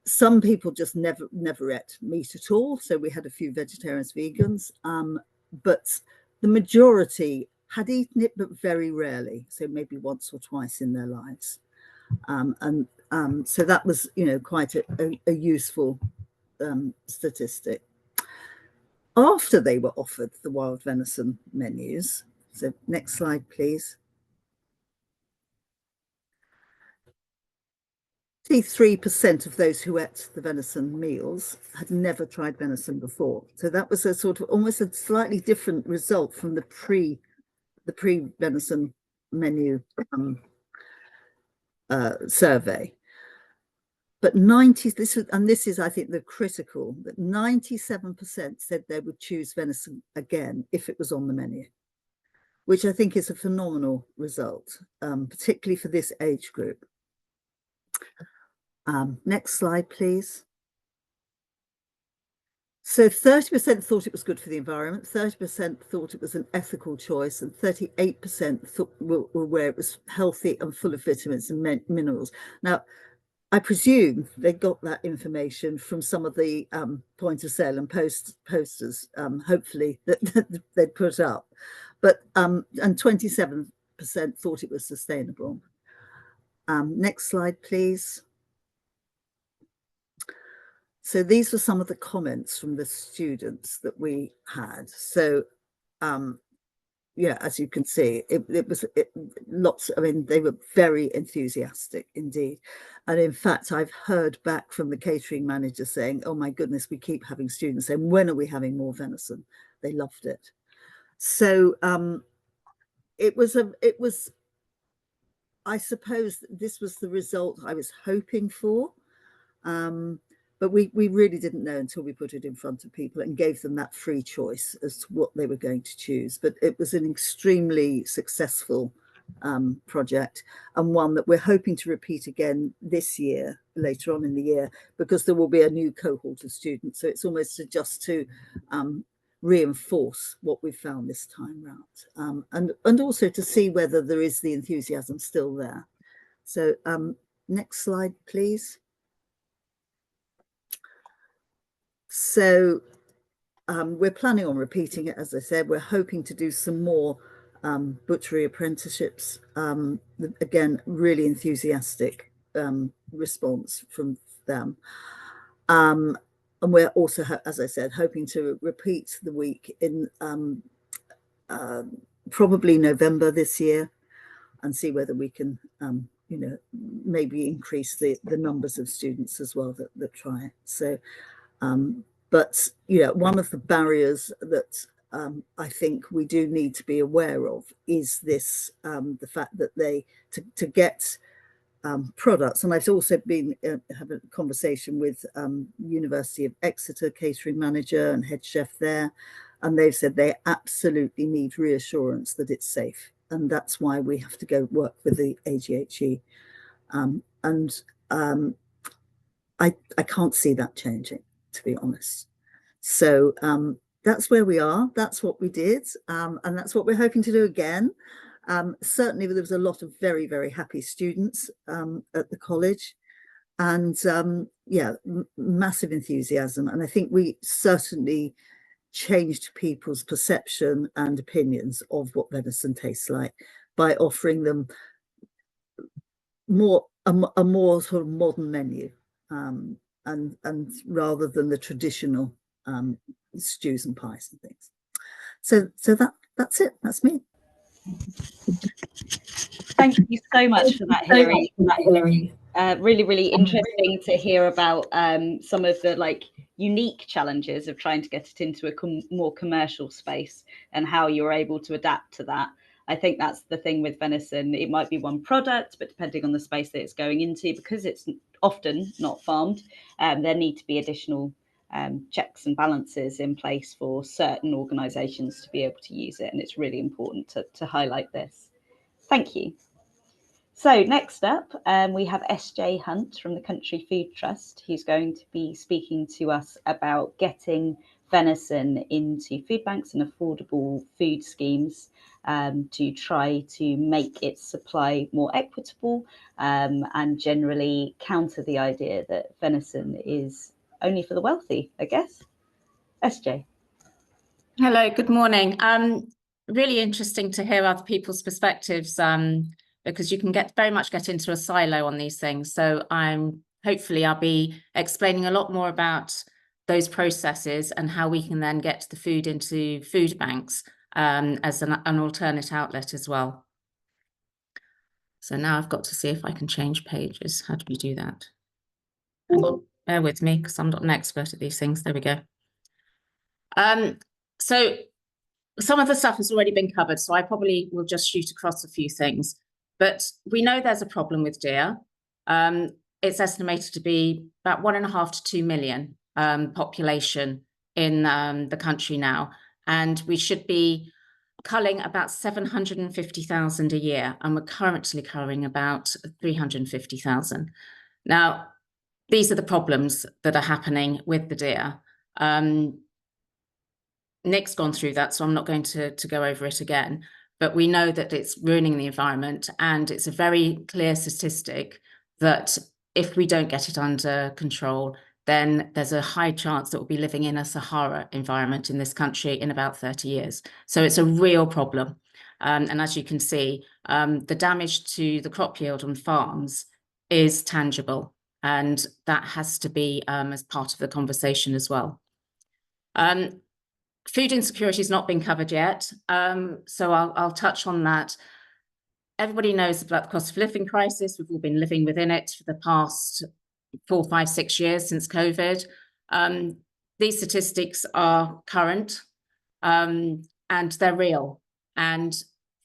Some people just never ate meat at all. So we had a few vegetarians, vegans, but the majority had eaten it, but very rarely. So maybe once or twice in their lives. So that was, quite a useful statistic. After they were offered the wild venison menus, so next slide, please. 3% of those who ate the venison meals had never tried venison before. So that was a sort of almost a slightly different result from the pre-venison menu survey. But this is I think the critical, that 97% said they would choose venison again if it was on the menu, which I think is a phenomenal result, particularly for this age group. Next slide, please. So 30% thought it was good for the environment, 30% thought it was an ethical choice, and 38% were aware it was healthy and full of vitamins and minerals. Now, I presume they got that information from some of the point of sale and posters, hopefully, that they'd put up. But and 27% thought it was sustainable. Next slide, please. So these were some of the comments from the students that we had. So yeah, as you can see, it was lots. I mean, they were very enthusiastic indeed. And in fact, I've heard back from the catering manager saying, oh my goodness, we keep having students saying, when are we having more venison? They loved it. So it was, I suppose this was the result I was hoping for. But we really didn't know until we put it in front of people and gave them that free choice as to what they were going to choose. But it was an extremely successful project, and one that we're hoping to repeat again this year, later on in the year, because there will be a new cohort of students. So it's almost just to reinforce what we found this time round, and also to see whether there is the enthusiasm still there. So next slide, please. So we're planning on repeating it, as I said. We're hoping to do some more butchery apprenticeships. Again, really enthusiastic response from them. And we're also, as I said, hoping to repeat the week in probably November this year, and see whether we can, maybe increase the numbers of students as well that try it. So. But one of the barriers that I think we do need to be aware of is this, the fact that to get products, and I've also been having a conversation with University of Exeter catering manager and head chef there, and they've said they absolutely need reassurance that it's safe, and that's why we have to go work with the AGHE, I can't see that changing, to be honest. So that's where we are. That's what we did, and that's what we're hoping to do again. Certainly, there was a lot of very, very happy students at the college, and yeah, massive enthusiasm. And I think we certainly changed people's perception and opinions of what venison tastes like by offering them a more sort of modern menu. And rather than the traditional stews and pies and things. So that's it. That's me. Thank you so much for that, Hilary. Really interesting to hear about some of the unique challenges of trying to get it into a more commercial space and how you're able to adapt to that. I think that's the thing with venison. It might be one product, but depending on the space that it's going into, because it's often not farmed, there need to be additional checks and balances in place for certain organisations to be able to use it. And it's really important to highlight this. Thank you. So next up, we have SJ Hunt from the Country Food Trust, who's going to be speaking to us about getting venison into food banks and affordable food schemes to try to make its supply more equitable and generally counter the idea that venison is only for the wealthy, I guess. SJ. Hello, good morning. Really interesting to hear other people's perspectives because you can very much get into a silo on these things. So hopefully I'll be explaining a lot more about those processes and how we can then get the food into food banks as an alternate outlet as well. So now I've got to see if I can change pages. How do we do that? Hang on, bear with me because I'm not an expert at these things. There we go. So some of the stuff has already been covered, so I probably will just shoot across a few things. But we know there's a problem with deer. It's estimated to be about 1.5 to 2 million population in the country now. And we should be culling about 750,000 a year. And we're currently culling about 350,000. Now, these are the problems that are happening with the deer. Nick's gone through that, so I'm not going to go over it again. But we know that it's ruining the environment, and it's a very clear statistic that if we don't get it under control, then there's a high chance that we'll be living in a Sahara environment in this country in about 30 years. So it's a real problem. And as you can see, the damage to the crop yield on farms is tangible, and that has to be as part of the conversation as well. Food insecurity has not been covered yet, so I'll touch on that. Everybody knows about the cost of living crisis. We've all been living within it for the past 4, 5, 6 years since COVID. These statistics are current and they're real. And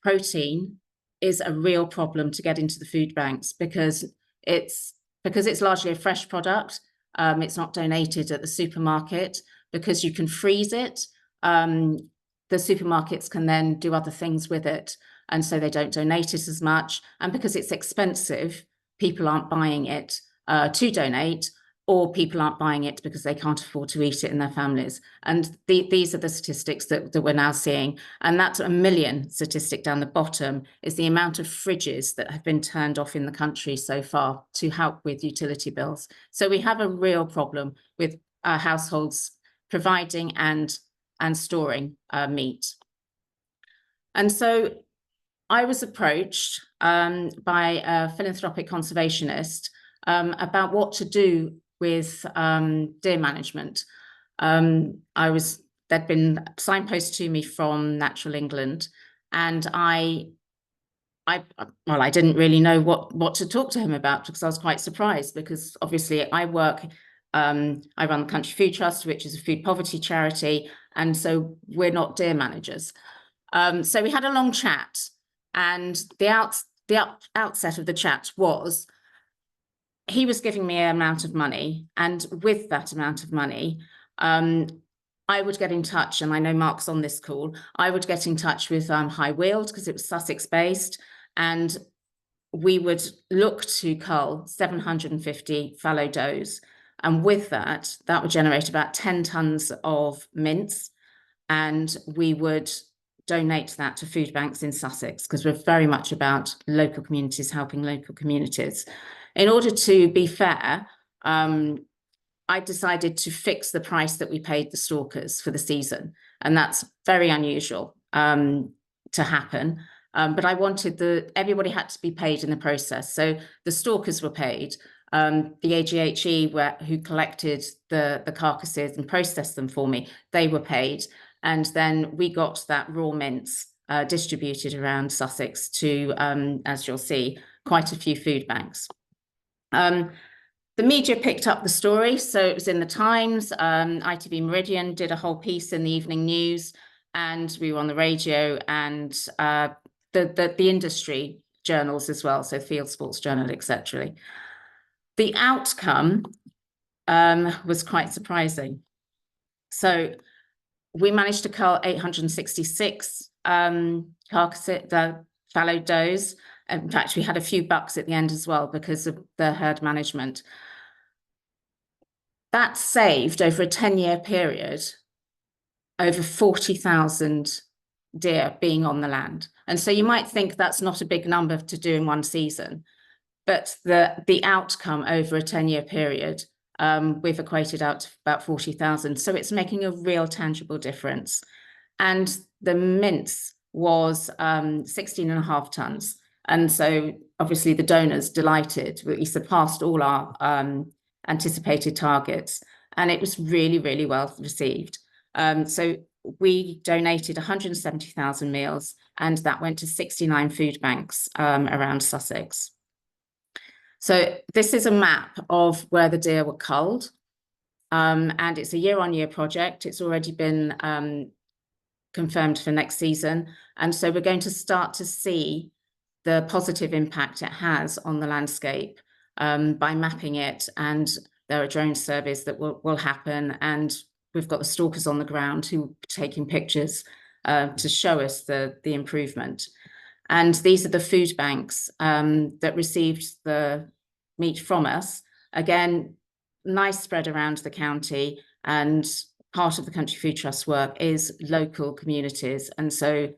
protein is a real problem to get into the food banks because it's largely a fresh product. It's not donated at the supermarket because you can freeze it. The supermarkets can then do other things with it, and so they don't donate it as much. And because it's expensive, people aren't buying it to donate, or people aren't buying it because they can't afford to eat it in their families. And these are the statistics that we're now seeing. And that 1 million statistic down the bottom is the amount of fridges that have been turned off in the country so far to help with utility bills. So we have a real problem with households providing and storing meat. And so I was approached by a philanthropic conservationist about what to do with deer management. There'd been signposted to me from Natural England, and I didn't really know what to talk to him about because I was quite surprised because obviously I run the Country Food Trust, which is a food poverty charity, and so we're not deer managers. So we had a long chat, and the outset of the chat was he was giving me an amount of money, and with that amount of money, I would get in touch, and I know Mark's on this call, I would get in touch with High Weald because it was Sussex based, and we would look to cull 750 fallow does. And with that would generate about 10 tons of mince, and we would donate that to food banks in Sussex because we're very much about local communities helping local communities. In order to be fair, I decided to fix the price that we paid the stalkers for the season, and that's very unusual to happen. But I wanted everybody had to be paid in the process. So the stalkers were paid. The AGHE who collected the carcasses and processed them for me, they were paid. And then we got that raw mince distributed around Sussex to, as you'll see, quite a few food banks. The media picked up the story, so it was in the Times. ITV Meridian did a whole piece in the evening news, and we were on the radio, and the industry journals as well, so Field Sports Journal, etc. The outcome was quite surprising. So we managed to cull 866 carcasses, the fallow does. In fact, we had a few bucks at the end as well because of the herd management. That saved, over a 10-year period, over 40,000 deer being on the land. And so you might think that's not a big number to do in one season, but the outcome over a 10-year period, we've equated out to about 40,000. So it's making a real tangible difference. And the mince was 16.5 tons. And so obviously the donors delighted. We surpassed all our anticipated targets, and it was really, really well received. So we donated 170,000 meals, and that went to 69 food banks around Sussex. So this is a map of where the deer were culled, and it's a year-on-year project. It's already been confirmed for next season, and so we're going to start to see the positive impact it has on the landscape by mapping it, and there are drone surveys that will happen, and we've got the stalkers on the ground who are taking pictures to show us the improvement. And these are the food banks that received the meat from us. Again, nice spread around the county, and part of the Country Food Trust work is local communities, and so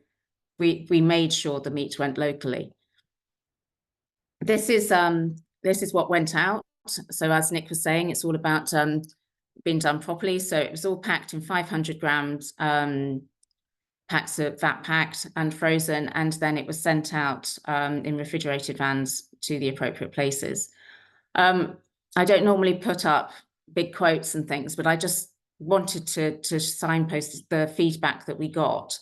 we made sure the meat went locally. This is what went out. So as Nick was saying, it's all about being done properly. So it was all packed in 500 grams packs of VAT packed and frozen, and then it was sent out in refrigerated vans to the appropriate places. I don't normally put up big quotes and things, but I just wanted to signpost the feedback that we got.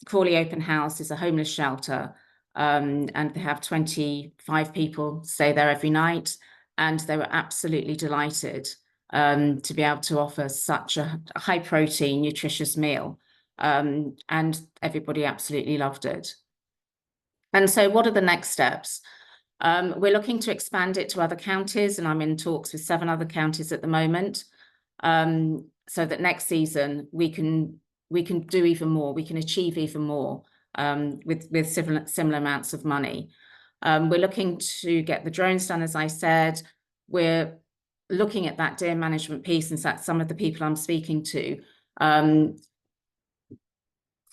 Crawley Open House is a homeless shelter, and they have 25 people stay there every night, and they were absolutely delighted to be able to offer such a high protein, nutritious meal, and everybody absolutely loved it. And so what are the next steps? We're looking to expand it to other counties, and I'm in talks with 7 other counties at the moment, so that next season we can do even more, we can achieve even more with similar amounts of money. We're looking to get the drones done, as I said. We're looking at that deer management piece, and that's some of the people I'm speaking to.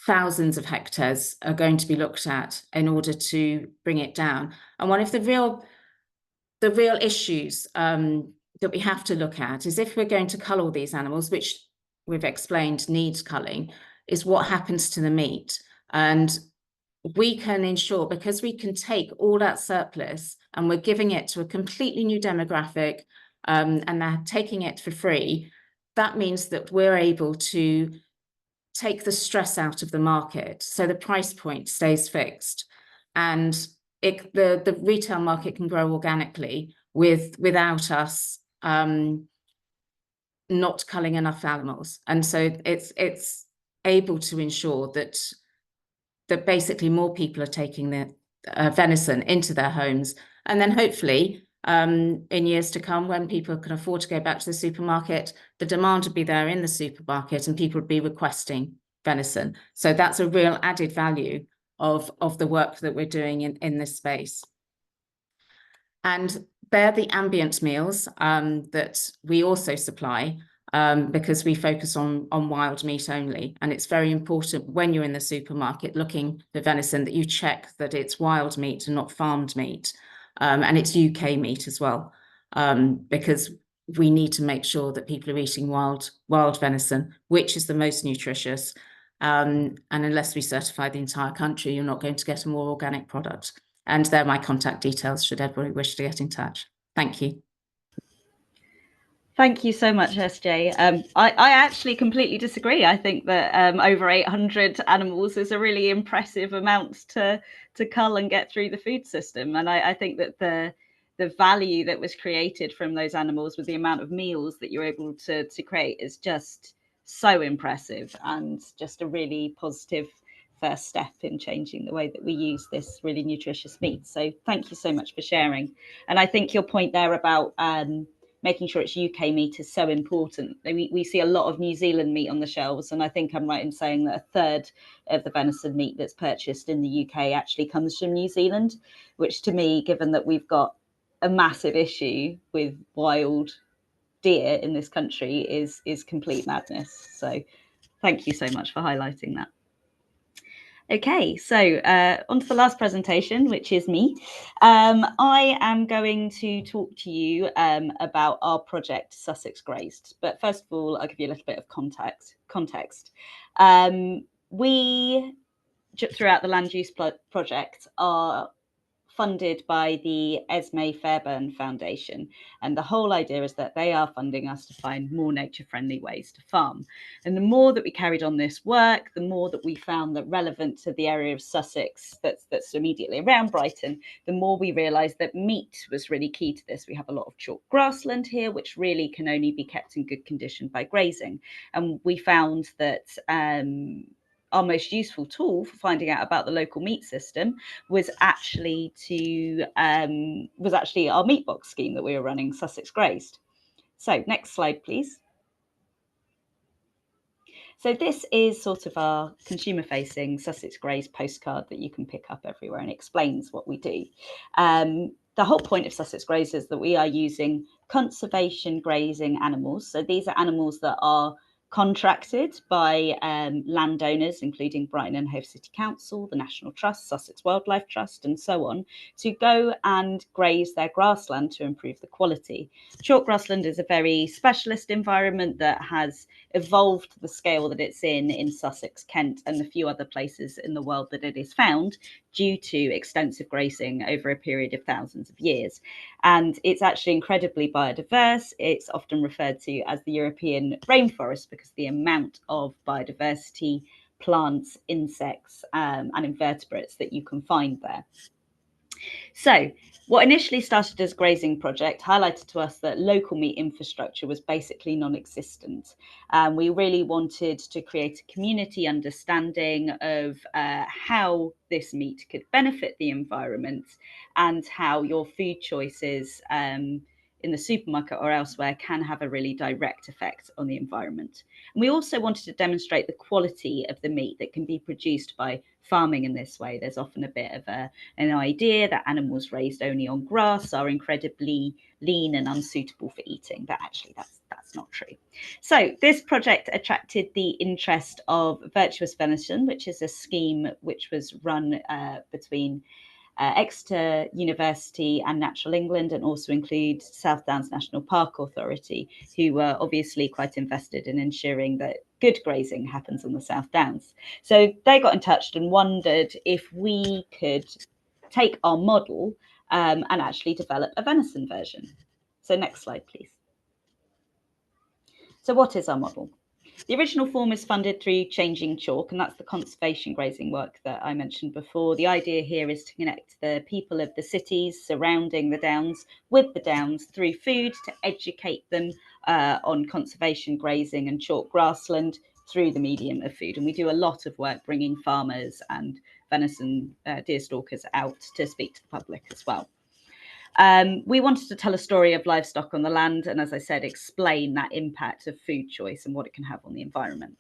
Thousands of hectares are going to be looked at in order to bring it down. And one of the real issues that we have to look at is, if we're going to cull all these animals, which we've explained needs culling, is what happens to the meat. And we can ensure, because we can take all that surplus and we're giving it to a completely new demographic, and they're taking it for free, that means that we're able to take the stress out of the market, so the price point stays fixed, and the retail market can grow organically without us not culling enough animals. And so it's able to ensure that basically more people are taking the venison into their homes, and then hopefully in years to come, when people can afford to go back to the supermarket, the demand would be there in the supermarket and people would be requesting venison. So that's a real added value of the work that we're doing in this space. And they're the ambient meals that we also supply, because we focus on wild meat only. And it's very important when you're in the supermarket looking for venison that you check that it's wild meat and not farmed meat. And it's UK meat as well, because we need to make sure that people are eating wild venison, which is the most nutritious. And unless we certify the entire country, you're not going to get a more organic product. And they're my contact details should everybody wish to get in touch. Thank you. Thank you so much, SJ. I actually completely disagree. I think that over 800 animals is a really impressive amount to cull and get through the food system. And I think that the value that was created from those animals with the amount of meals that you're able to create is just so impressive, and just a really positive first step in changing the way that we use this really nutritious meat. So thank you so much for sharing. And I think your point there about making sure it's UK meat is so important. We see a lot of New Zealand meat on the shelves, and I think I'm right in saying that a third of the venison meat that's purchased in the UK actually comes from New Zealand, which to me, given that we've got a massive issue with wild deer in this country, is complete madness. So thank you so much for highlighting that. Okay, so on to the last presentation, which is me. I am going to talk to you about our project Sussex Grazed. But first of all, I'll give you a little bit of context. We, throughout the Land Use Project, are funded by the Esme Fairbairn Foundation, and the whole idea is that they are funding us to find more nature-friendly ways to farm. And the more that we carried on this work, the more that we found that relevant to the area of Sussex that's immediately around Brighton, the more we realised that meat was really key to this. We have a lot of chalk grassland here, which really can only be kept in good condition by grazing. And we found that our most useful tool for finding out about the local meat system was actually our meat box scheme that we were running, Sussex Grazed. So next slide, please. So this is sort of our consumer-facing Sussex Grazed postcard that you can pick up everywhere, and explains what we do. The whole point of Sussex Grazed is that we are using conservation grazing animals. So these are animals that are contracted by landowners, including Brighton and Hove City Council, the National Trust, Sussex Wildlife Trust, and so on, to go and graze their grassland to improve the quality. Chalk grassland is a very specialist environment that has evolved to the scale that it's in Sussex, Kent, and a few other places in the world that it is found, due to extensive grazing over a period of thousands of years. And it's actually incredibly biodiverse. It's often referred to as the European rainforest because the amount of biodiversity, plants, insects, and invertebrates that you can find there. So what initially started as a grazing project highlighted to us that local meat infrastructure was basically non-existent. We really wanted to create a community understanding of how this meat could benefit the environment, and how your food choices in the supermarket or elsewhere can have a really direct effect on the environment. And we also wanted to demonstrate the quality of the meat that can be produced by farming in this way. There's often a bit of an idea that animals raised only on grass are incredibly lean and unsuitable for eating, but actually that's not true. So this project attracted the interest of Virtuous Venison, which is a scheme which was run between Exeter University and Natural England, and also includes South Downs National Park Authority, who were obviously quite invested in ensuring that good grazing happens on the South Downs. So they got in touch and wondered if we could take our model and actually develop a venison version. So next slide, please. So what is our model? The original form is funded through Changing Chalk, and that's the conservation grazing work that I mentioned before. The idea here is to connect the people of the cities surrounding the Downs with the Downs through food, to educate them on conservation grazing and chalk grassland through the medium of food. And we do a lot of work bringing farmers and venison deer stalkers out to speak to the public as well. We wanted to tell a story of livestock on the land, and as I said, explain that impact of food choice and what it can have on the environment.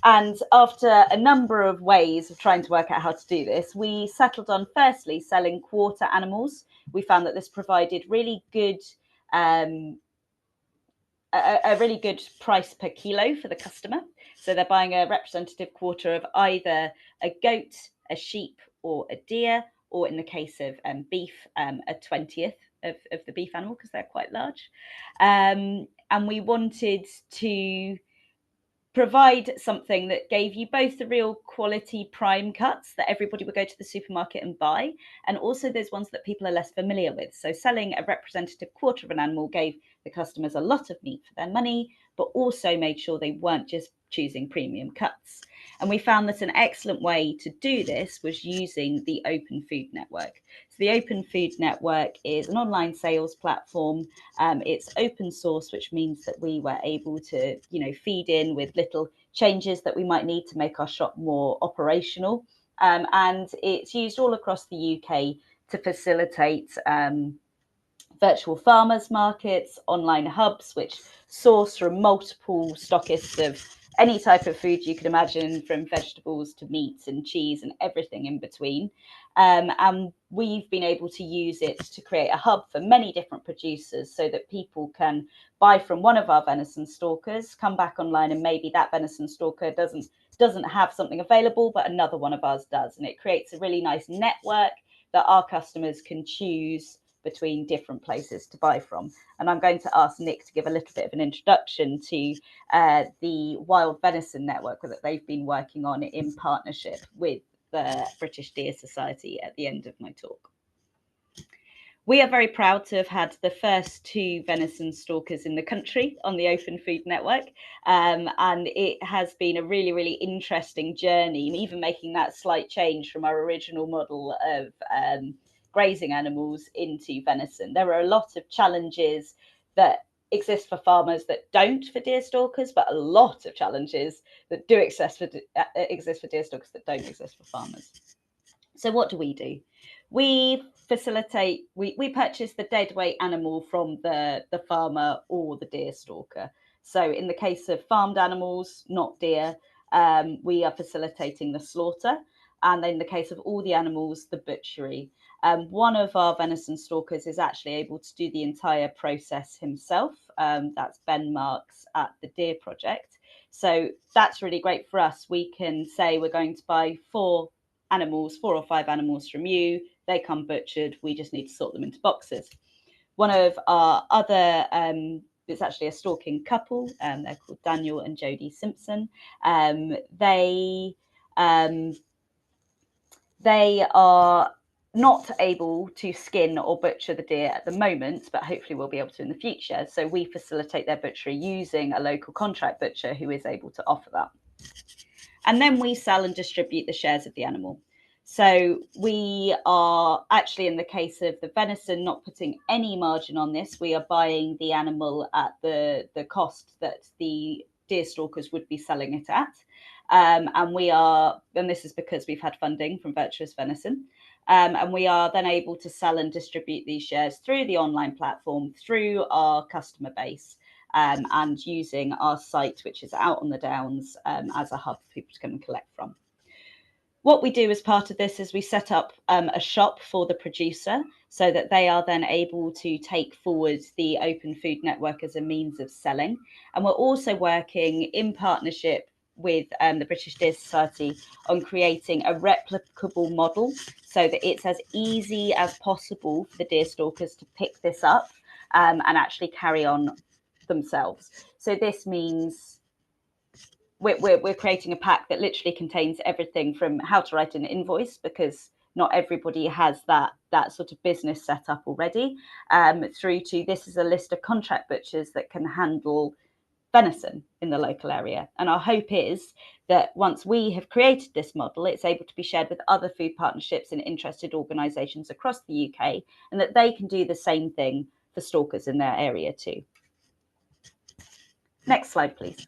And after a number of ways of trying to work out how to do this, we settled on firstly selling quarter animals. We found that this provided really good a really good price per kilo for the customer. So they're buying a representative quarter of either a goat, a sheep, or a deer, or in the case of beef, a 20th of the beef animal, because they're quite large. And we wanted to provide something that gave you both the real quality prime cuts that everybody would go to the supermarket and buy, and also those ones that people are less familiar with. So selling a representative quarter of an animal gave the customers a lot of meat for their money, but also made sure they weren't just choosing premium cuts. And we found that an excellent way to do this was using the Open Food Network. So the Open Food Network is an online sales platform. It's open source, which means that we were able to, feed in with little changes that we might need to make our shop more operational. And it's used all across the UK to facilitate virtual farmers markets, online hubs, which source from multiple stockists of any type of food you can imagine, from vegetables to meats and cheese and everything in between. And we've been able to use it to create a hub for many different producers so that people can buy from one of our venison stalkers, come back online, and maybe that venison stalker doesn't have something available, but another one of ours does. And it creates a really nice network that our customers can choose between different places to buy from. And I'm going to ask Nick to give a little bit of an introduction to the Wild Venison Network that they've been working on in partnership with the British Deer Society at the end of my talk. We are very proud to have had the first 2 venison stalkers in the country on the Open Food Network. And it has been a really, really interesting journey, and even making that slight change from our original model of grazing animals into venison. There are a lot of challenges that exist for farmers that don't for deer stalkers, but a lot of challenges that do exist for deer stalkers that don't exist for farmers. So what do? We facilitate, we purchase the dead weight animal from the farmer or the deer stalker. So in the case of farmed animals, not deer, we are facilitating the slaughter. And in the case of all the animals, the butchery. One of our venison stalkers is actually able to do the entire process himself. That's Ben Marks at the Deer Project. So that's really great for us. We can say we're going to buy 4 or 5 animals from you. They come butchered. We just need to sort them into boxes. One of our other, it's actually a stalking couple. They're called Daniel and Jodie Simpson. They are not able to skin or butcher the deer at the moment, but hopefully we'll be able to in the future. So we facilitate their butchery using a local contract butcher who is able to offer that. And then we sell and distribute the shares of the animal. So we are actually, in the case of the venison, not putting any margin on this. We are buying the animal at the cost that the deer stalkers would be selling it at. And this is because we've had funding from Virtuous Venison. And we are then able to sell and distribute these shares through the online platform, through our customer base, and using our site, which is out on the downs, as a hub for people to come and collect from. What we do as part of this is we set up a shop for the producer so that they are then able to take forward the Open Food Network as a means of selling. And we're also working in partnership with the British Deer Society on creating a replicable model so that it's as easy as possible for the deer stalkers to pick this up and actually carry on themselves. So this means we're creating a pack that literally contains everything from how to write an invoice, because not everybody has that sort of business set up already, through to this is a list of contract butchers that can handle venison in the local area. And our hope is that once we have created this model, it's able to be shared with other food partnerships and interested organisations across the UK, and that they can do the same thing for stalkers in their area too. Next slide, please.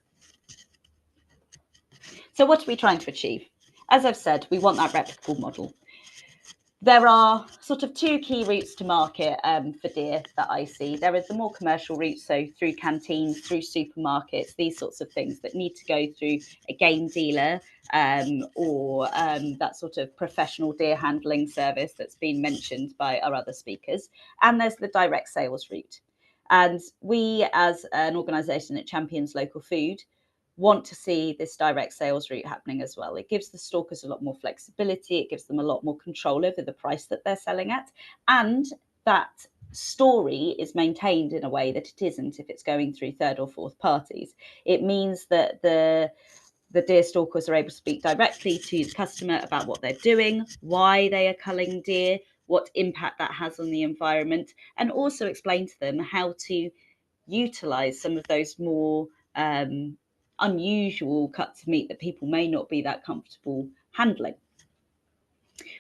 So what are we trying to achieve? As I've said, we want that replicable model. There are sort of 2 key routes to market for deer that I see. There is the more commercial route, so through canteens, through supermarkets, these sorts of things that need to go through a game dealer or that sort of professional deer handling service that's been mentioned by our other speakers. And there's the direct sales route. And we, as an organisation that champions local food, want to see this direct sales route happening as well. It gives the stalkers a lot more flexibility. It gives them a lot more control over the price that they're selling at. And that story is maintained in a way that it isn't if it's going through 3rd or 4th parties. It means that the deer stalkers are able to speak directly to the customer about what they're doing, why they are culling deer, what impact that has on the environment, and also explain to them how to utilise some of those more unusual cuts of meat that people may not be that comfortable handling.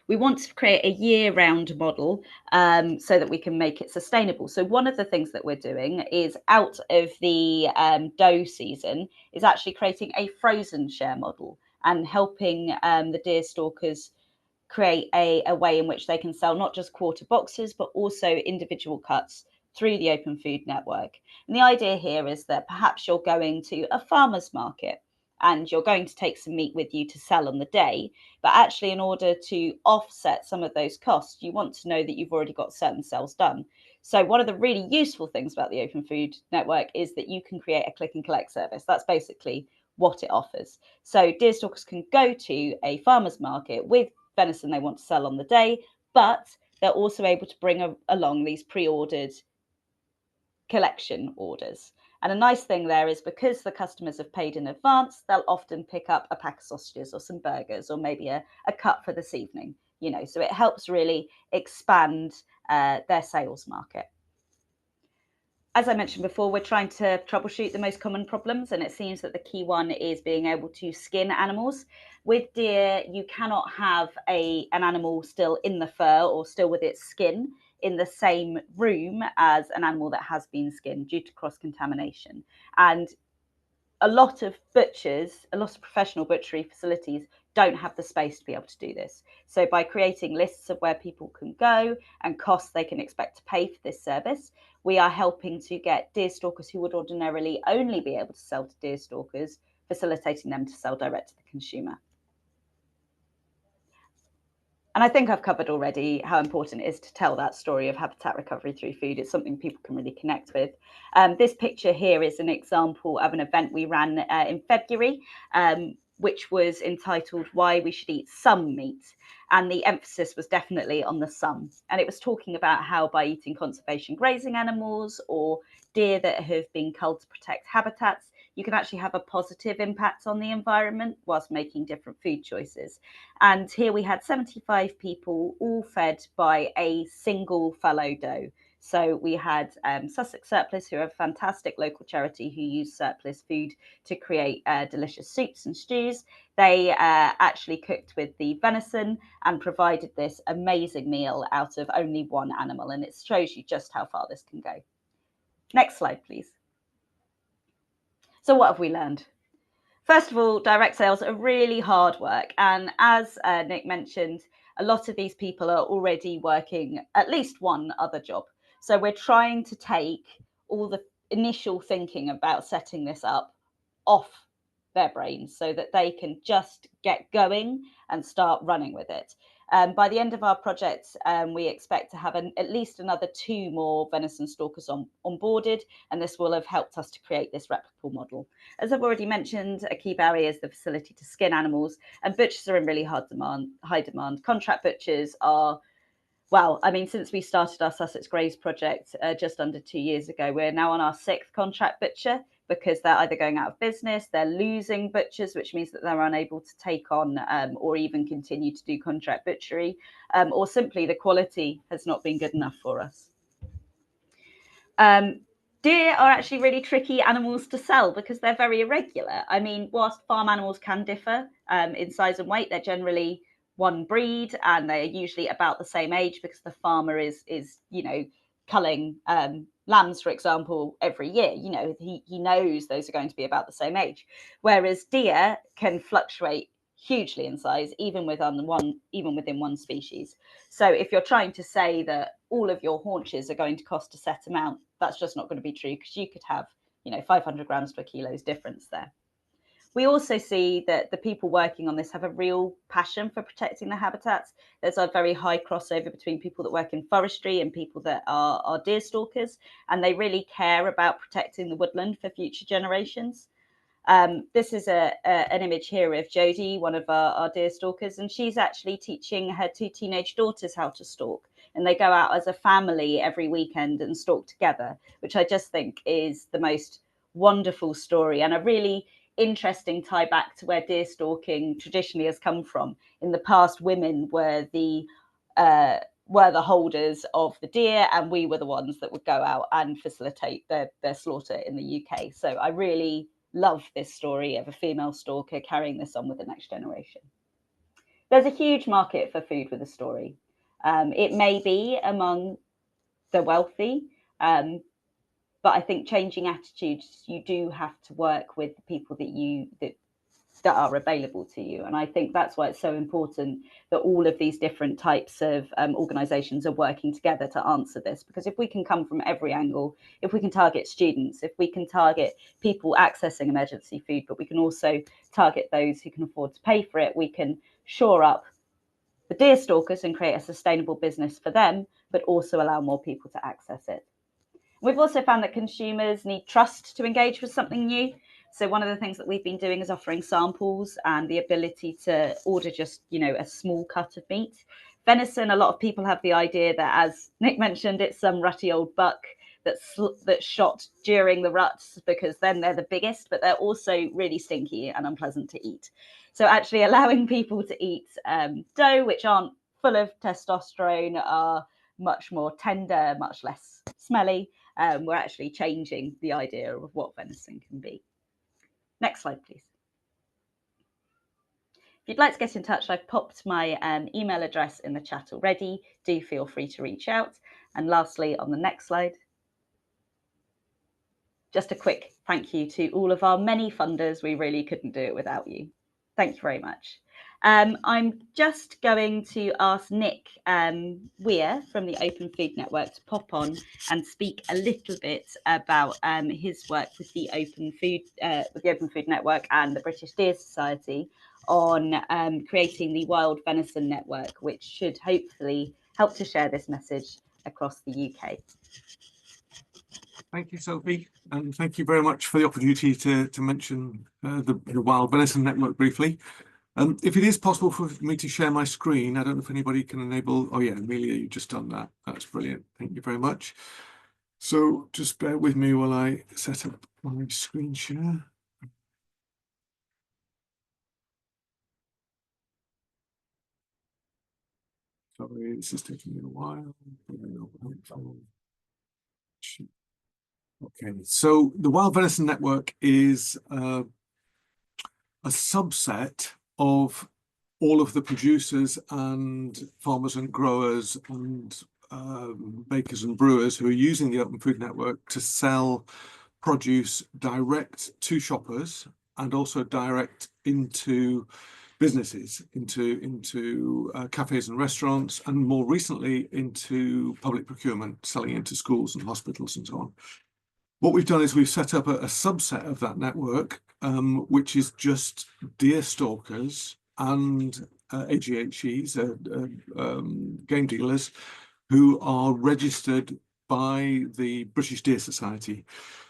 We want to create a year-round model so that we can make it sustainable. So one of the things that we're doing is, out of the doe season, is actually creating a frozen share model and helping the deer stalkers create a way in which they can sell not just quarter boxes, but also individual cuts through the Open Food Network. And the idea here is that perhaps you're going to a farmer's market and you're going to take some meat with you to sell on the day, but actually in order to offset some of those costs, you want to know that you've already got certain sales done. So one of the really useful things about the Open Food Network is that you can create a click and collect service. That's basically what it offers. So deer stalkers can go to a farmer's market with venison they want to sell on the day, but they're also able to bring along these pre-ordered collection orders. And a nice thing there is, because the customers have paid in advance, they'll often pick up a pack of sausages or some burgers or maybe a cut for this evening, you know, so it helps really expand their sales market. As I mentioned before, we're trying to troubleshoot the most common problems, and it seems that the key one is being able to skin animals. With deer, you cannot have an animal still in the fur or still with its skin in the same room as an animal that has been skinned due to cross-contamination. And a lot of butchers, a lot of professional butchery facilities don't have the space to be able to do this. So by creating lists of where people can go and costs they can expect to pay for this service, we are helping to get deer stalkers who would ordinarily only be able to sell to deer stalkers, facilitating them to sell direct to the consumer. And I think I've covered already how important it is to tell that story of habitat recovery through food. It's something people can really connect with. This picture here is an example of an event we ran in February, which was entitled "Why We Should Eat Some Meat." And the emphasis was definitely on the some. And it was talking about how by eating conservation grazing animals or deer that have been culled to protect habitats, you can actually have a positive impact on the environment whilst making different food choices. And here we had 75 people, all fed by a single fallow doe. So we had Sussex Surplus, who are a fantastic local charity who use surplus food to create delicious soups and stews. They actually cooked with the venison and provided this amazing meal out of only one animal. And it shows you just how far this can go. Next slide, please. So what have we learned? First of all, direct sales are really hard work. And as Nick mentioned, a lot of these people are already working at least one other job. So we're trying to take all the initial thinking about setting this up off their brains so that they can just get going and start running with it. By the end of our project, we expect to have at least another 2 more venison stalkers onboarded, and this will have helped us to create this replicable model. As I've already mentioned, a key barrier is the facility to skin animals, and butchers are in really high demand. Contract butchers are, well, I mean, since we started our Sussex Graze project just under 2 years ago, we're now on our 6th contract butcher, because they're either going out of business, they're losing butchers, which means that they're unable to take on or even continue to do contract butchery, or simply the quality has not been good enough for us. Deer are actually really tricky animals to sell because they're very irregular. I mean, whilst farm animals can differ in size and weight, they're generally one breed and they're usually about the same age because the farmer is you know, culling lambs, for example, every year. You know, he knows those are going to be about the same age, whereas deer can fluctuate hugely in size even within one species. So if you're trying to say that all of your haunches are going to cost a set amount, that's just not going to be true, because you could have, you know, 500 grams to a kilo's difference there. We also see that the people working on this have a real passion for protecting the habitats. There's a very high crossover between people that work in forestry and people that are deer stalkers, and they really care about protecting the woodland for future generations. This is an image here of Jodie, one of our deer stalkers, and she's actually teaching her 2 teenage daughters how to stalk. And they go out as a family every weekend and stalk together, which I just think is the most wonderful story and a really interesting tie back to where deer stalking traditionally has come from. In the past, women were the holders of the deer, and we were the ones that would go out and facilitate their slaughter in the UK. So I really love this story of a female stalker carrying this on with the next generation. There's a huge market for food with a story. It may be among the wealthy, but I think changing attitudes, you do have to work with the people that are available to you. And I think that's why it's so important that all of these different types of organisations are working together to answer this. Because if we can come from every angle, if we can target students, if we can target people accessing emergency food, but we can also target those who can afford to pay for it, we can shore up the deer stalkers and create a sustainable business for them, but also allow more people to access it. We've also found that consumers need trust to engage with something new. So one of the things that we've been doing is offering samples and the ability to order just, a small cut of meat. Venison, a lot of people have the idea that, as Nick mentioned, it's some rutty old buck that's shot during the ruts, because then they're the biggest, but they're also really stinky and unpleasant to eat. So actually allowing people to eat doe, which aren't full of testosterone, are much more tender, much less smelly. We're actually changing the idea of what venison can be. Next slide, please. If you'd like to get in touch, I've popped my email address in the chat already. Do feel free to reach out. And lastly, on the next slide, just a quick thank you to all of our many funders. We really couldn't do it without you. Thank you very much. I'm just going to ask Nick Weir from the Open Food Network to pop on and speak a little bit about his work with the Open Food Network and the British Deer Society on creating the Wild Venison Network, which should hopefully help to share this message across the UK. Thank you, Sophie, and thank you very much for the opportunity to mention the Wild Venison Network briefly. If it is possible for me to share my screen, I don't know if anybody can enable. Oh yeah, Amelia, you've just done that. That's brilliant. Thank you very much. So just bear with me while I set up my screen share. Sorry, this is taking me a while. Okay, so the Wild Venison Network is a subset of all of the producers and farmers and growers and bakers and brewers who are using the Open Food Network to sell produce direct to shoppers and also direct into businesses, into cafes and restaurants, and more recently into public procurement, selling into schools and hospitals and so on. What we've done is we've set up a subset of that network, which is just deer stalkers and AGHEs, game dealers, who are registered by the British Deer Society.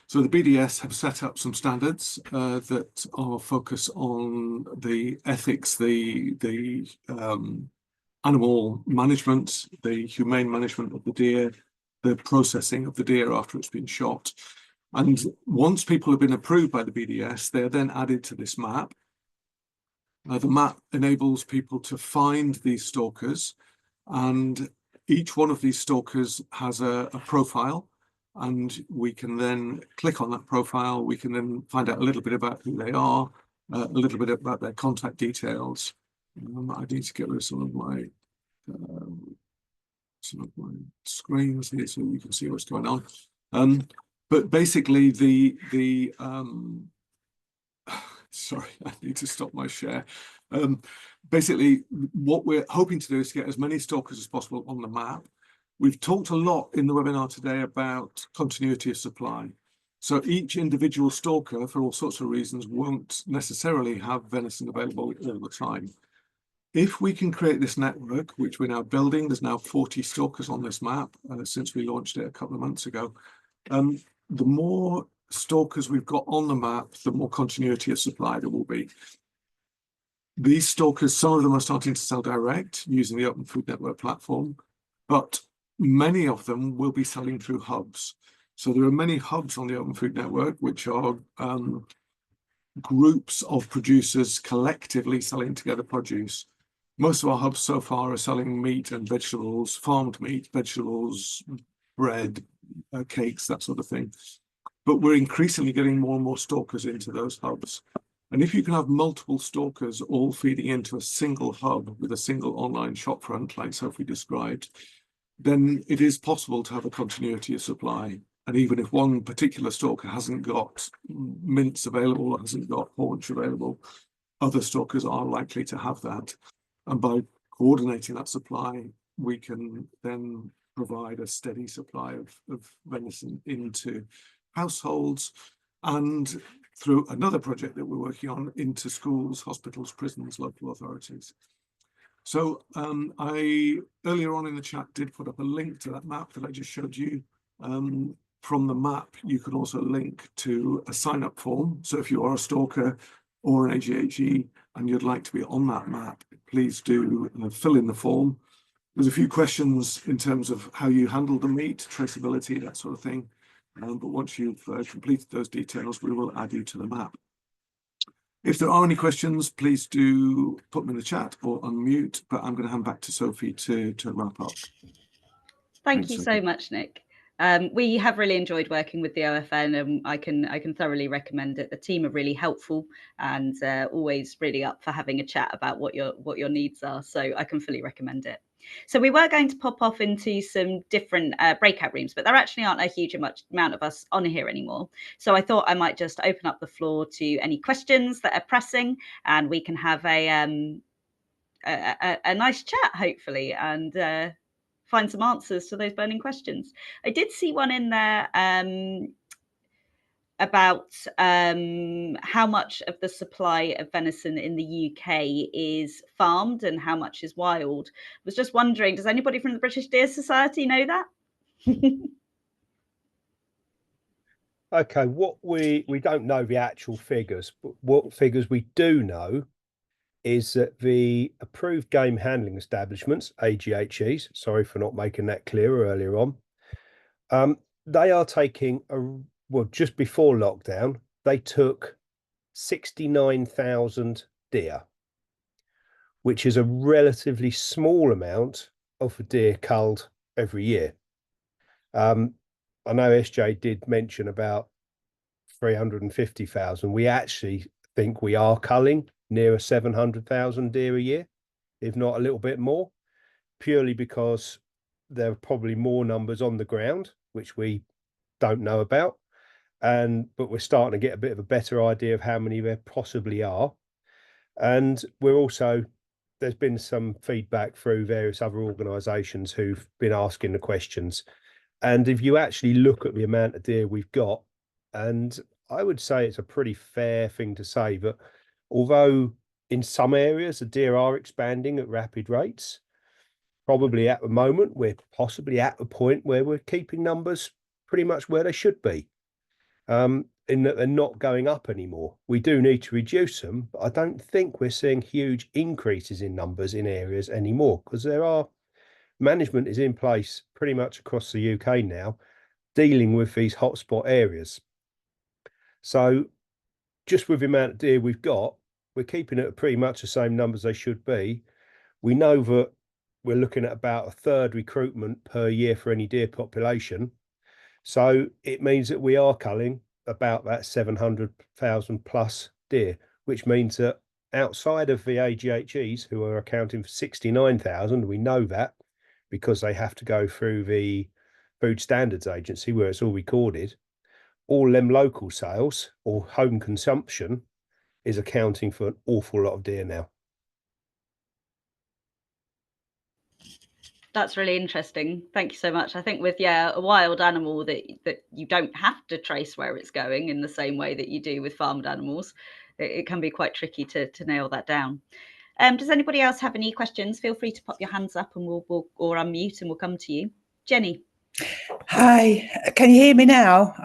So the BDS have set up some standards that are focused on the ethics, the animal management, the humane management of the deer, the processing of the deer after it's been shot. And once people have been approved by the BDS, they are then added to this map. The map enables people to find these stalkers, and each one of these stalkers has a profile, and we can then click on that profile. We can then find out a little bit about who they are, a little bit about their contact details. I need to get rid of some of my screens here so you can see what's going on. But basically, sorry, I need to stop my share. Basically, what we're hoping to do is get as many stalkers as possible on the map. We've talked a lot in the webinar today about continuity of supply. So each individual stalker, for all sorts of reasons, won't necessarily have venison available all the time. If we can create this network, which we're now building, there's now 40 stalkers on this map since we launched it a couple of months ago. The more stalkers we've got on the map, the more continuity of supply there will be. These stalkers, some of them are starting to sell direct using the Open Food Network platform, but many of them will be selling through hubs. So there are many hubs on the Open Food Network, which are groups of producers collectively selling together produce. Most of our hubs so far are selling meat and vegetables, farmed meat, vegetables, bread, cakes, that sort of thing. but we're increasingly getting more and more stalkers into those hubs. And if you can have multiple stalkers all feeding into a single hub with a single online shopfront, like Sophie described, then it is possible to have a continuity of supply. And even if one particular stalker hasn't got mince available, or hasn't got haunch available, other stalkers are likely to have that. And by coordinating that supply, we can then provide a steady supply of venison into households, and through another project that we're working on, into schools, hospitals, prisons, local authorities. So I earlier on in the chat did put up a link to that map that I just showed you. From the map, you can also link to a sign-up form. So if you are a stalker or an AGHE and you'd like to be on that map, please do fill in the form. There's a few questions in terms of how you handle the meat, traceability, that sort of thing. But once you've completed those details, we will add you to the map. If there are any questions, please do put them in the chat or unmute, but I'm going to hand back to Sophie to wrap up. Thank you so much, Nick. We have really enjoyed working with the OFN, and I can thoroughly recommend it. The team are really helpful and always really up for having a chat about what your needs are. So I can fully recommend it. So we were going to pop off into some different breakout rooms, but there actually aren't a huge amount of us on here anymore. So I thought I might just open up the floor to any questions that are pressing, and we can have a nice chat, hopefully, and find some answers to those burning questions. I did see one in there about how much of the supply of venison in the UK is farmed and how much is wild. I was just wondering, does anybody from the British Deer Society know that? Okay, what we don't know the actual figures, but what figures we do know is that the approved game handling establishments, AGHEs, sorry for not making that clearer earlier on, they are taking well, just before lockdown, they took 69,000 deer, which is a relatively small amount of deer culled every year. I know SJ did mention about 350,000. We actually think we are culling nearer 700,000 deer a year, if not a little bit more, purely because there are probably more numbers on the ground, which we don't know about. But we're starting to get a bit of a better idea of how many there possibly are. And we're also, there's been some feedback through various other organisations who've been asking the questions. And if you actually look at the amount of deer we've got, and I would say it's a pretty fair thing to say that although in some areas the deer are expanding at rapid rates, probably at the moment we're possibly at the point where we're keeping numbers pretty much where they should be. In that they're not going up anymore. We do need to reduce them, but I don't think we're seeing huge increases in numbers in areas anymore, because management is in place pretty much across the UK now, dealing with these hotspot areas. So just with the amount of deer we've got, we're keeping it at pretty much the same numbers they should be. We know that we're looking at about a third recruitment per year for any deer population. So it means that we are culling about that 700,000 plus deer, which means that outside of the AGHEs, who are accounting for 69,000, we know that because they have to go through the Food Standards Agency where it's all recorded, all them local sales or home consumption is accounting for an awful lot of deer now. That's really interesting. Thank you so much. I think with a wild animal that you don't have to trace where it's going in the same way that you do with farmed animals, it can be quite tricky to nail that down. Does anybody else have any questions? Feel free to pop your hands up and we'll or unmute and we'll come to you. Jenny. Hi, can you hear me now?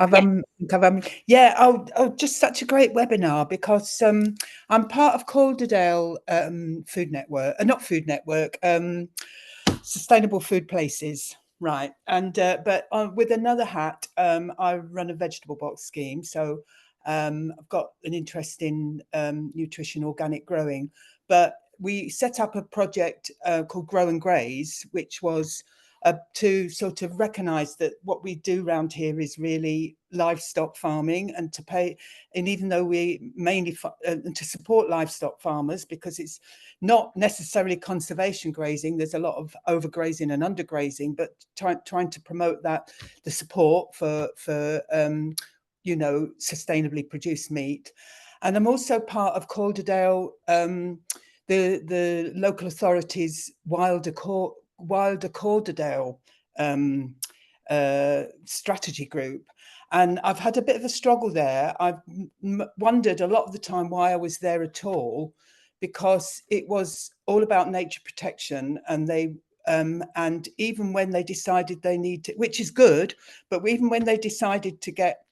Just such a great webinar, because I'm part of Calderdale Food Network, Sustainable Food Places, right? And but with another hat, I run a vegetable box scheme, so I've got an interest in nutrition, organic growing. But we set up a project called Grow and Graze, which was to sort of recognise that what we do around here is really livestock farming, and to pay, and even though we mainly to support livestock farmers, because it's not necessarily conservation grazing, there's a lot of overgrazing and undergrazing, but trying to promote that, the support for you know, sustainably produced meat. And I'm also part of Calderdale, the local authorities' Wilder Calderdale strategy group. And I've had a bit of a struggle there. I've wondered a lot of the time why I was there at all, because it was all about nature protection, and they and even when they decided they need to, which is good, but even when they decided to get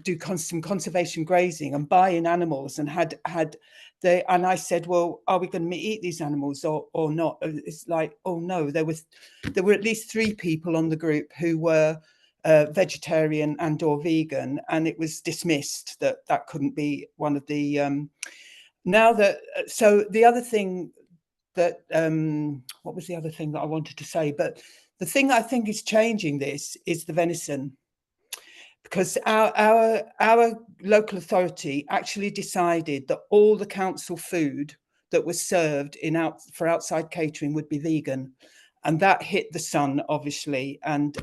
do some conservation grazing and buy in animals, and and I said, well, are we going to eat these animals or not? It's like, oh no, there were at least 3 people on the group who were vegetarian and or vegan, and it was dismissed that couldn't be one of the now that so the other thing that what was the other thing that I wanted to say? But the thing I think is changing this is the venison, because our local authority actually decided that all the council food that was served for outside catering would be vegan, and that hit the sun, obviously, and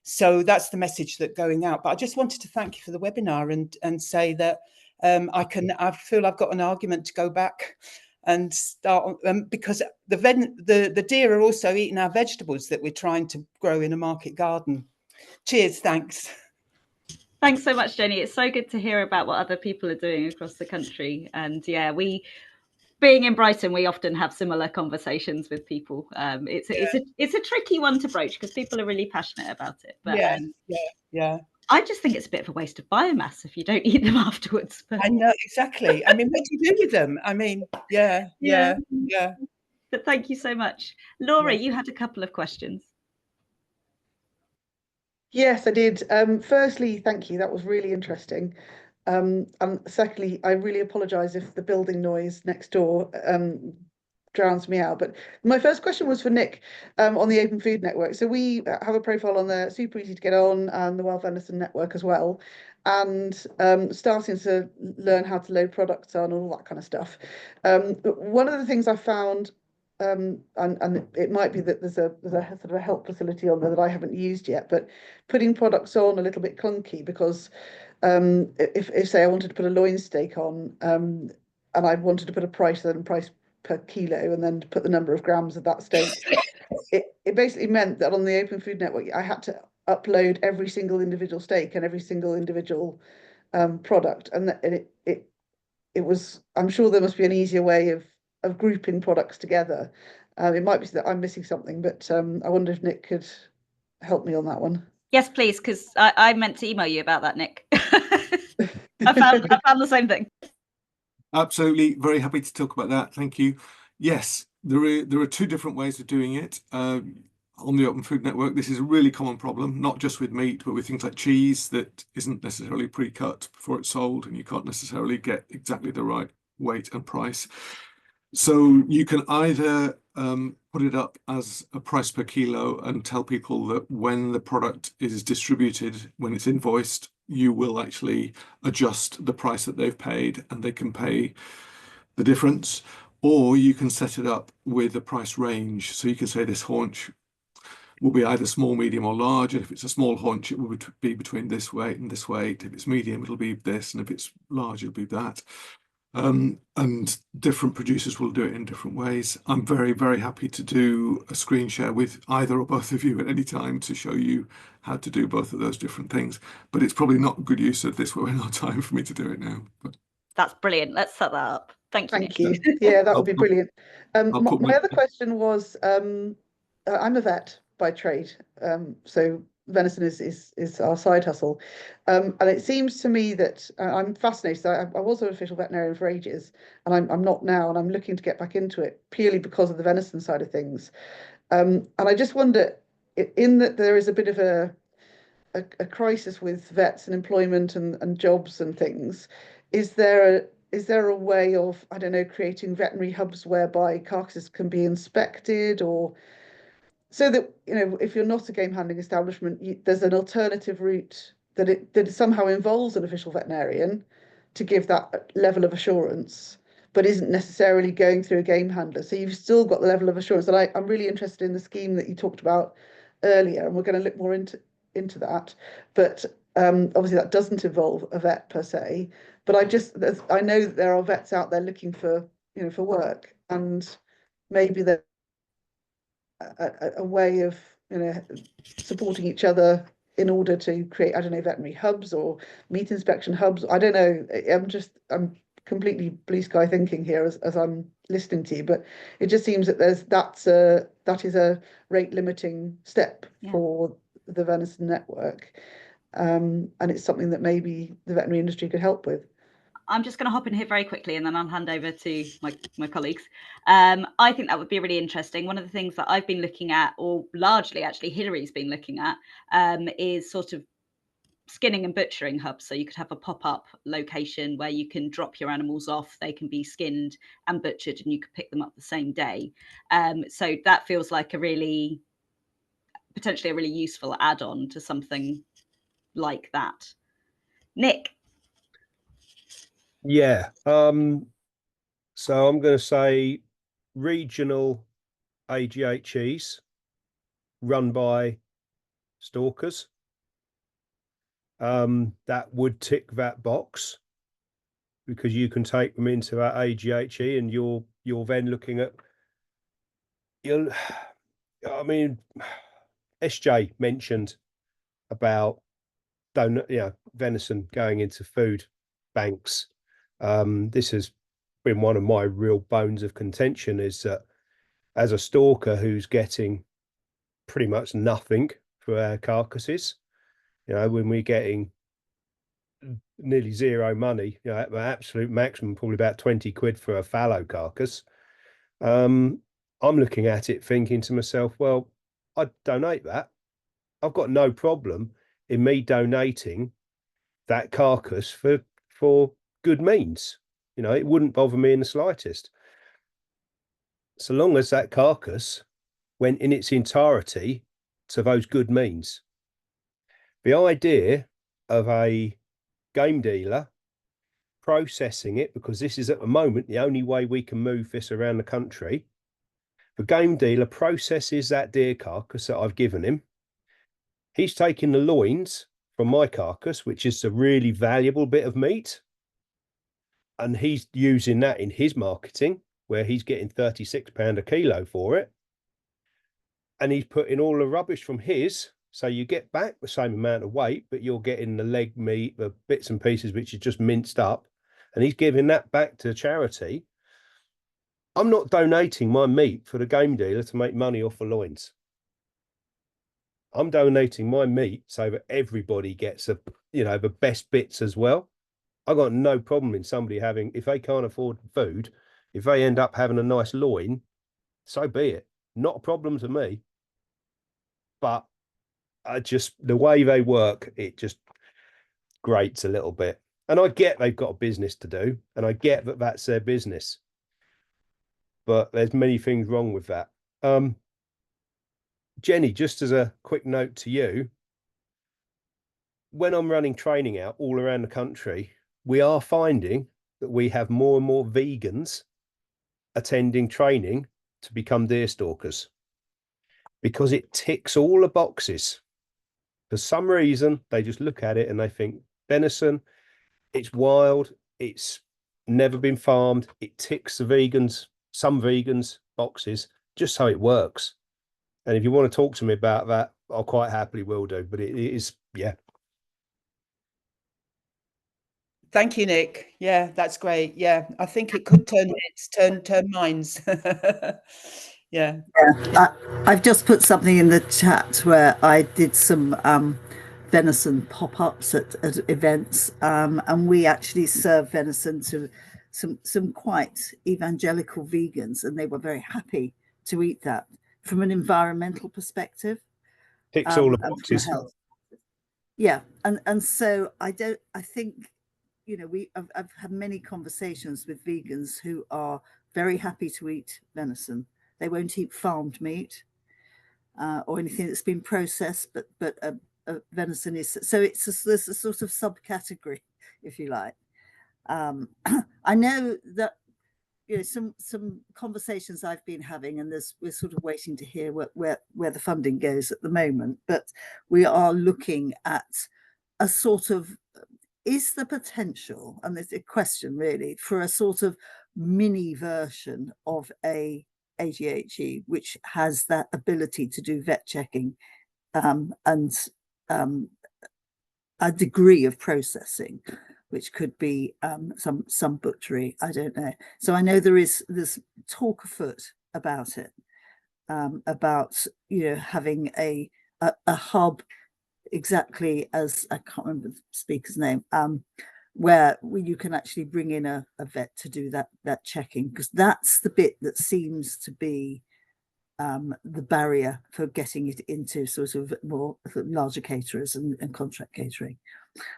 so that's the message that's going out. But I just wanted to thank you for the webinar and say that I feel I've got an argument to go back and start because the deer are also eating our vegetables that we're trying to grow in a market garden. Cheers, thanks. Thanks so much, Jenny. It's so good to hear about what other people are doing across the country. And yeah, being in Brighton, we often have similar conversations with people. It's a tricky one to broach because people are really passionate about it. But yeah. I just think it's a bit of a waste of biomass if you don't eat them afterwards. But... I know, exactly. I mean, what do you do with them? I mean, yeah. But thank you so much. Laura, you had a couple of questions. Yes, I did. Firstly, thank you. That was really interesting. And secondly, I really apologise if the building noise next door drowns me out. But my first question was for Nick on the Open Food Network. So we have a profile on there, super easy to get on, and the Wild Venison Network as well, and starting to learn how to load products on, all that kind of stuff. But one of the things I found, and it might be that there's a sort of a help facility on there that I haven't used yet, but putting products on a little bit clunky, because if say I wanted to put a loin steak on, and I wanted to put a price per kilo and then to put the number of grams of that steak, it basically meant that on the Open Food Network I had to upload every single individual steak and every single individual product, and it was, I'm sure there must be an easier way of grouping products together. It might be that I'm missing something, but I wonder if Nick could help me on that one. Yes, please, because I meant to email you about that, Nick. I found the same thing. Absolutely, very happy to talk about that. Thank you. Yes, there are 2 different ways of doing it. On the Open Food Network, this is a really common problem, not just with meat, but with things like cheese that isn't necessarily pre-cut before it's sold, and you can't necessarily get exactly the right weight and price. So you can either put it up as a price per kilo and tell people that when the product is distributed, when it's invoiced, you will actually adjust the price that they've paid and they can pay the difference. Or you can set it up with a price range. So you can say this haunch will be either small, medium or large. And if it's a small haunch, it will be between this weight and this weight. If it's medium, it'll be this. And if it's large, it'll be that. And different producers will do it in different ways. I'm very, very happy to do a screen share with either or both of you at any time to show you how to do both of those different things. But it's probably not good use of this webinar time for me to do it now. But that's brilliant. Let's set that up. Thank you. Thank you. Yeah, that would be brilliant. My other question was, I'm a vet by trade, so venison is our side hustle, and it seems to me that I'm fascinated. I was an official veterinarian for ages, and I'm not now, and I'm looking to get back into it purely because of the venison side of things. And I just wonder, in that there is a bit of a crisis with vets and employment and jobs and things, is there is there a way of, I don't know, creating veterinary hubs whereby carcasses can be inspected, or so that, you know, if you're not a game handling establishment, there's an alternative route that it somehow involves an official veterinarian to give that level of assurance, but isn't necessarily going through a game handler. So you've still got the level of assurance. And I'm really interested in the scheme that you talked about earlier, and we're going to look more into that. But obviously that doesn't involve a vet per se. But I know that there are vets out there looking for, you know, for work, and maybe there's a way of, you know, supporting each other in order to create, I don't know, veterinary hubs or meat inspection hubs. I don't know. I'm completely blue sky thinking here as I'm listening to you, but it just seems that that is a rate limiting step for the venison network, and it's something that maybe the veterinary industry could help with. I'm just going to hop in here very quickly and then I'll hand over to my colleagues. I think that would be really interesting. One of the things that I've been looking at, or largely actually Hillary's been looking at, is sort of skinning and butchering hubs. So you could have a pop-up location where you can drop your animals off, they can be skinned and butchered, and you could pick them up the same day. So that feels like potentially a really useful add-on to something like that. Nick? Yeah. So I'm going to say regional AGHEs run by stalkers. That would tick that box, because you can take them into that AGHE and you're then looking at, I mean, SJ mentioned about venison going into food banks. This has been one of my real bones of contention, is that as a stalker who's getting pretty much nothing for our carcasses, you know, when we're getting nearly zero money, you know, at the absolute maximum, probably about 20 quid for a fallow carcass. I'm looking at it thinking to myself, well, I'd donate that. I've got no problem in me donating that carcass for good means. You know, it wouldn't bother me in the slightest, so long as that carcass went in its entirety to those good means. The idea of a game dealer processing it, because this is at the moment the only way we can move this around the country, the game dealer processes that deer carcass that I've given him. He's taking the loins from my carcass, which is a really valuable bit of meat, and he's using that in his marketing, where he's getting £36 a kilo for it, and he's putting all the rubbish from his, so you get back the same amount of weight, but you're getting the leg meat, the bits and pieces which is just minced up, and he's giving that back to charity. I'm not donating my meat for the game dealer to make money off the loins. I'm donating my meat so that everybody gets the best bits as well. I've got no problem in somebody having, if they can't afford food, if they end up having a nice loin, so be it. Not a problem to me. But the way they work, it just grates a little bit. And I get they've got a business to do, and I get that that's their business. But there's many things wrong with that. Jenny, just as a quick note to you, when I'm running training out all around the country, we are finding that we have more and more vegans attending training to become deer stalkers, because it ticks all the boxes. For some reason, they just look at it and they think, venison, it's wild, it's never been farmed, it ticks some vegans boxes, just so it works. And if you want to talk to me about that, I'll quite happily will do, but it is, yeah. Thank you, Nick. Yeah, that's great. Yeah, I think it could turn heads, turn minds. Yeah. I've just put something in the chat where I did some venison pop-ups at events, and we actually serve venison to some quite evangelical vegans, and they were very happy to eat that from an environmental perspective. Ticks all the boxes. Yeah, and so I think you know, I've had many conversations with vegans who are very happy to eat venison. They won't eat farmed meat or anything that's been processed, but venison is, so there's a sort of subcategory, if you like. I know that, you know, some conversations I've been having, and we're sort of waiting to hear where the funding goes at the moment, but we are looking at a sort of, is the potential, and there's a question really, for a sort of mini version of a AGHE which has that ability to do vet checking and a degree of processing, which could be some butchery, I don't know. So I know there's talk afoot about it, about, you know, having a hub, exactly as, I can't remember the speaker's name, where you can actually bring in a vet to do that checking, because that's the bit that seems to be the barrier for getting it into sort of more larger caterers and contract catering.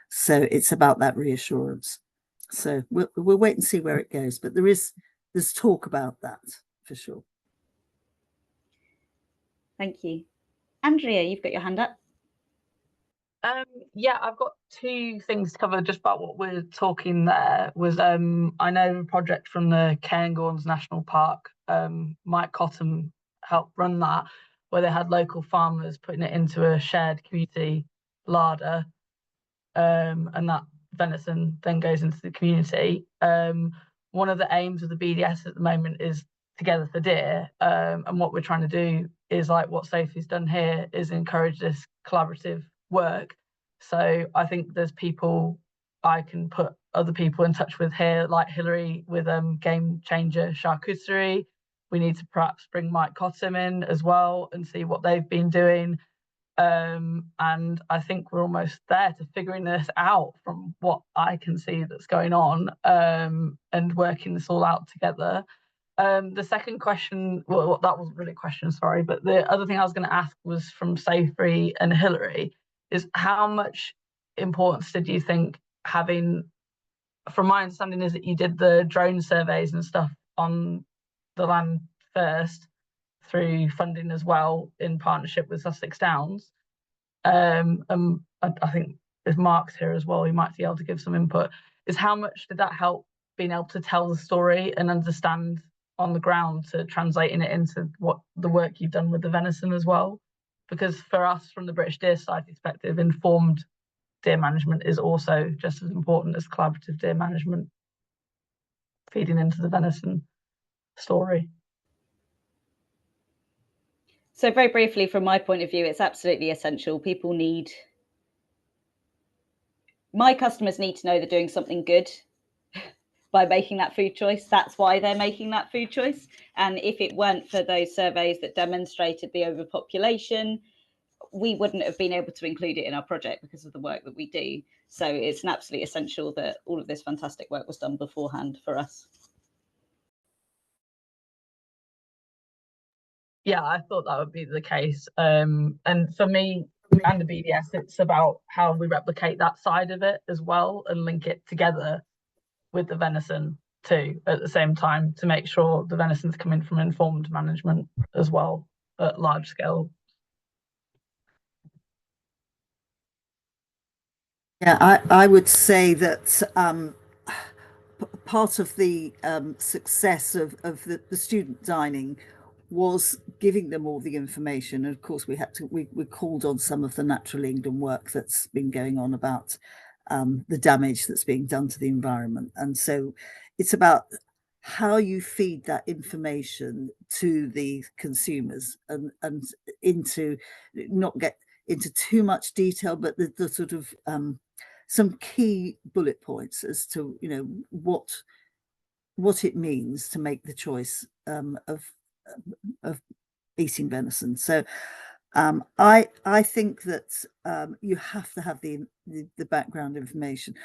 So it's about that reassurance. So we'll wait and see where it goes, but there's talk about that for sure. Thank you. Andrea, you've got your hand up. Yeah, I've got two things to cover just about what we're talking there. Was I know a project from the Cairngorms National Park, Mike Cottam helped run that, where they had local farmers putting it into a shared community larder, and that venison then goes into the community. One of the aims of the BDS at the moment is Together for Deer, and what we're trying to do is, like what Sophie's done here, is encourage this collaborative work. So I think there's people I can put other people in touch with here, like Hilary with Game Changer Charcuterie. We need to perhaps bring Mike Cottam in as well and see what they've been doing. And I think we're almost there to figuring this out from what I can see that's going on, and working this all out together. The second question, well, that wasn't really a question, sorry, but the other thing I was going to ask was from Sophie and Hilary, is how much importance did you think having, from my understanding is that you did the drone surveys and stuff on the land first through funding as well in partnership with Sussex Downs. I think if Mark's here as well, he might be able to give some input, is how much did that help being able to tell the story and understand on the ground to translating it into what the work you've done with the venison as well? Because for us, from the British Deer Society perspective, informed deer management is also just as important as collaborative deer management, feeding into the venison story. So very briefly, from my point of view, it's absolutely essential. My customers need to know they're doing something good by making that food choice. That's why they're making that food choice. And if it weren't for those surveys that demonstrated the overpopulation, we wouldn't have been able to include it in our project because of the work that we do. So it's an absolutely essential that all of this fantastic work was done beforehand for us. Yeah, I thought that would be the case. And for me and the BDS, it's about how we replicate that side of it as well and link it together with the venison too at the same time, to make sure the venison's coming from informed management as well at large scale. Yeah, I would say that part of the success of the student dining was giving them all the information. And of course, we called on some of the Natural England work that's been going on about the damage that's being done to the environment. And so it's about how you feed that information to the consumers and into, not get into too much detail, but the sort of some key bullet points as to, you know, what it means to make the choice of eating venison. So I think that you have to have the background information.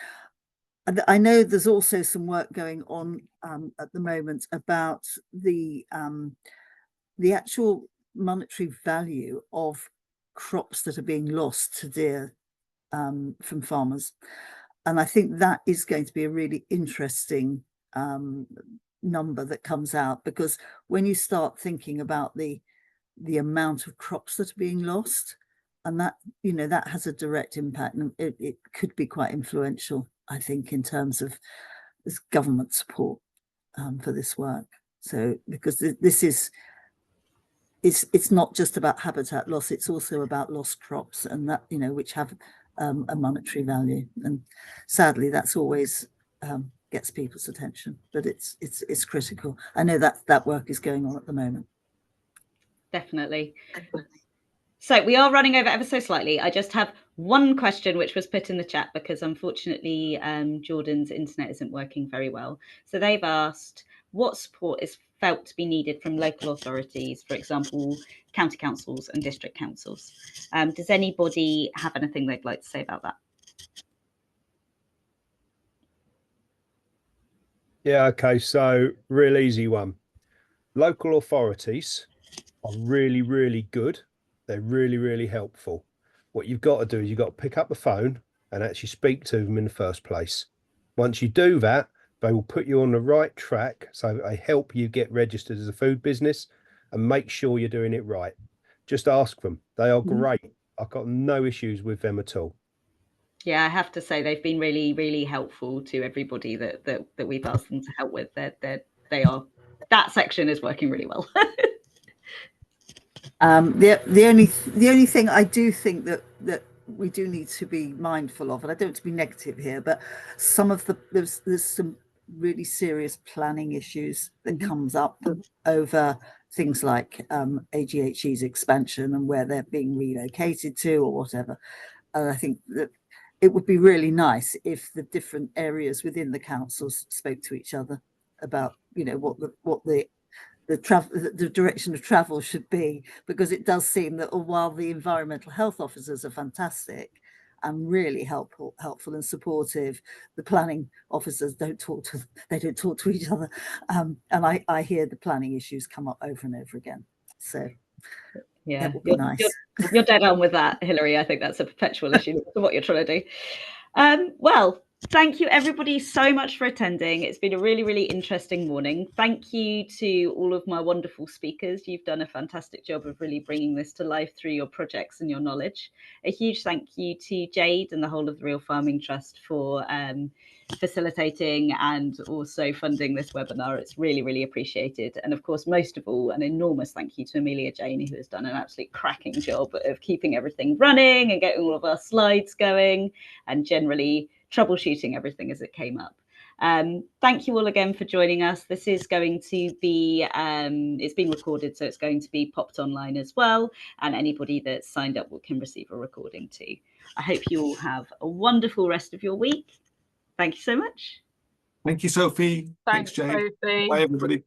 And I know there's also some work going on at the moment about the actual monetary value of crops that are being lost to deer from farmers. I think that is going to be a really interesting number that comes out, because when you start thinking about the amount of crops that are being lost, and that, you know, that has a direct impact, and it could be quite influential, I think, in terms of this government support for this work. So because this is, it's not just about habitat loss, it's also about lost crops, and that, you know, which have a monetary value, and sadly that's always gets people's attention, but it's critical. I know that work is going on at the moment. Definitely. So we are running over ever so slightly. I just have one question which was put in the chat, because unfortunately Jordan's internet isn't working very well. So they've asked, what support is felt to be needed from local authorities, for example, county councils and district councils? Does anybody have anything they'd like to say about that? Yeah, okay, so real easy one. Local authorities are really, really good. They're really, really helpful. What you've got to do is you've got to pick up the phone and actually speak to them in the first place. Once you do that, they will put you on the right track. So they help you get registered as a food business and make sure you're doing it right. Just ask them. They are great. I've got no issues with them at all. Yeah, I have to say they've been really, really helpful to everybody that we've asked them to help with. They are, that section is working really well. The only thing I do think that we do need to be mindful of, and I don't want to be negative here, but some of there's some really serious planning issues that comes up over things like AGHE's expansion and where they're being relocated to or whatever. And I think that it would be really nice if the different areas within the councils spoke to each other about, you know, what the direction of travel should be, because it does seem that while the environmental health officers are fantastic and really helpful and supportive, the planning officers don't talk to each other, and I hear the planning issues come up over and over again. So yeah, that would be nice. You're dead on with that, Hilary. I think that's a perpetual issue to what you're trying to do. Well, thank you everybody so much for attending. It's been a really, really interesting morning. Thank you to all of my wonderful speakers. You've done a fantastic job of really bringing this to life through your projects and your knowledge. A huge thank you to Jade and the whole of the Real Farming Trust for facilitating and also funding this webinar. It's really, really appreciated. And of course, most of all, an enormous thank you to Amelia Janey, who has done an absolute cracking job of keeping everything running and getting all of our slides going and generally troubleshooting everything as it came up. Thank you all again for joining us. This is going to be, it's been recorded, so it's going to be popped online as well. And anybody that's signed up can receive a recording too. I hope you all have a wonderful rest of your week. Thank you so much. Thank you, Sophie. Thanks, Jade. Sophie. Bye, everybody.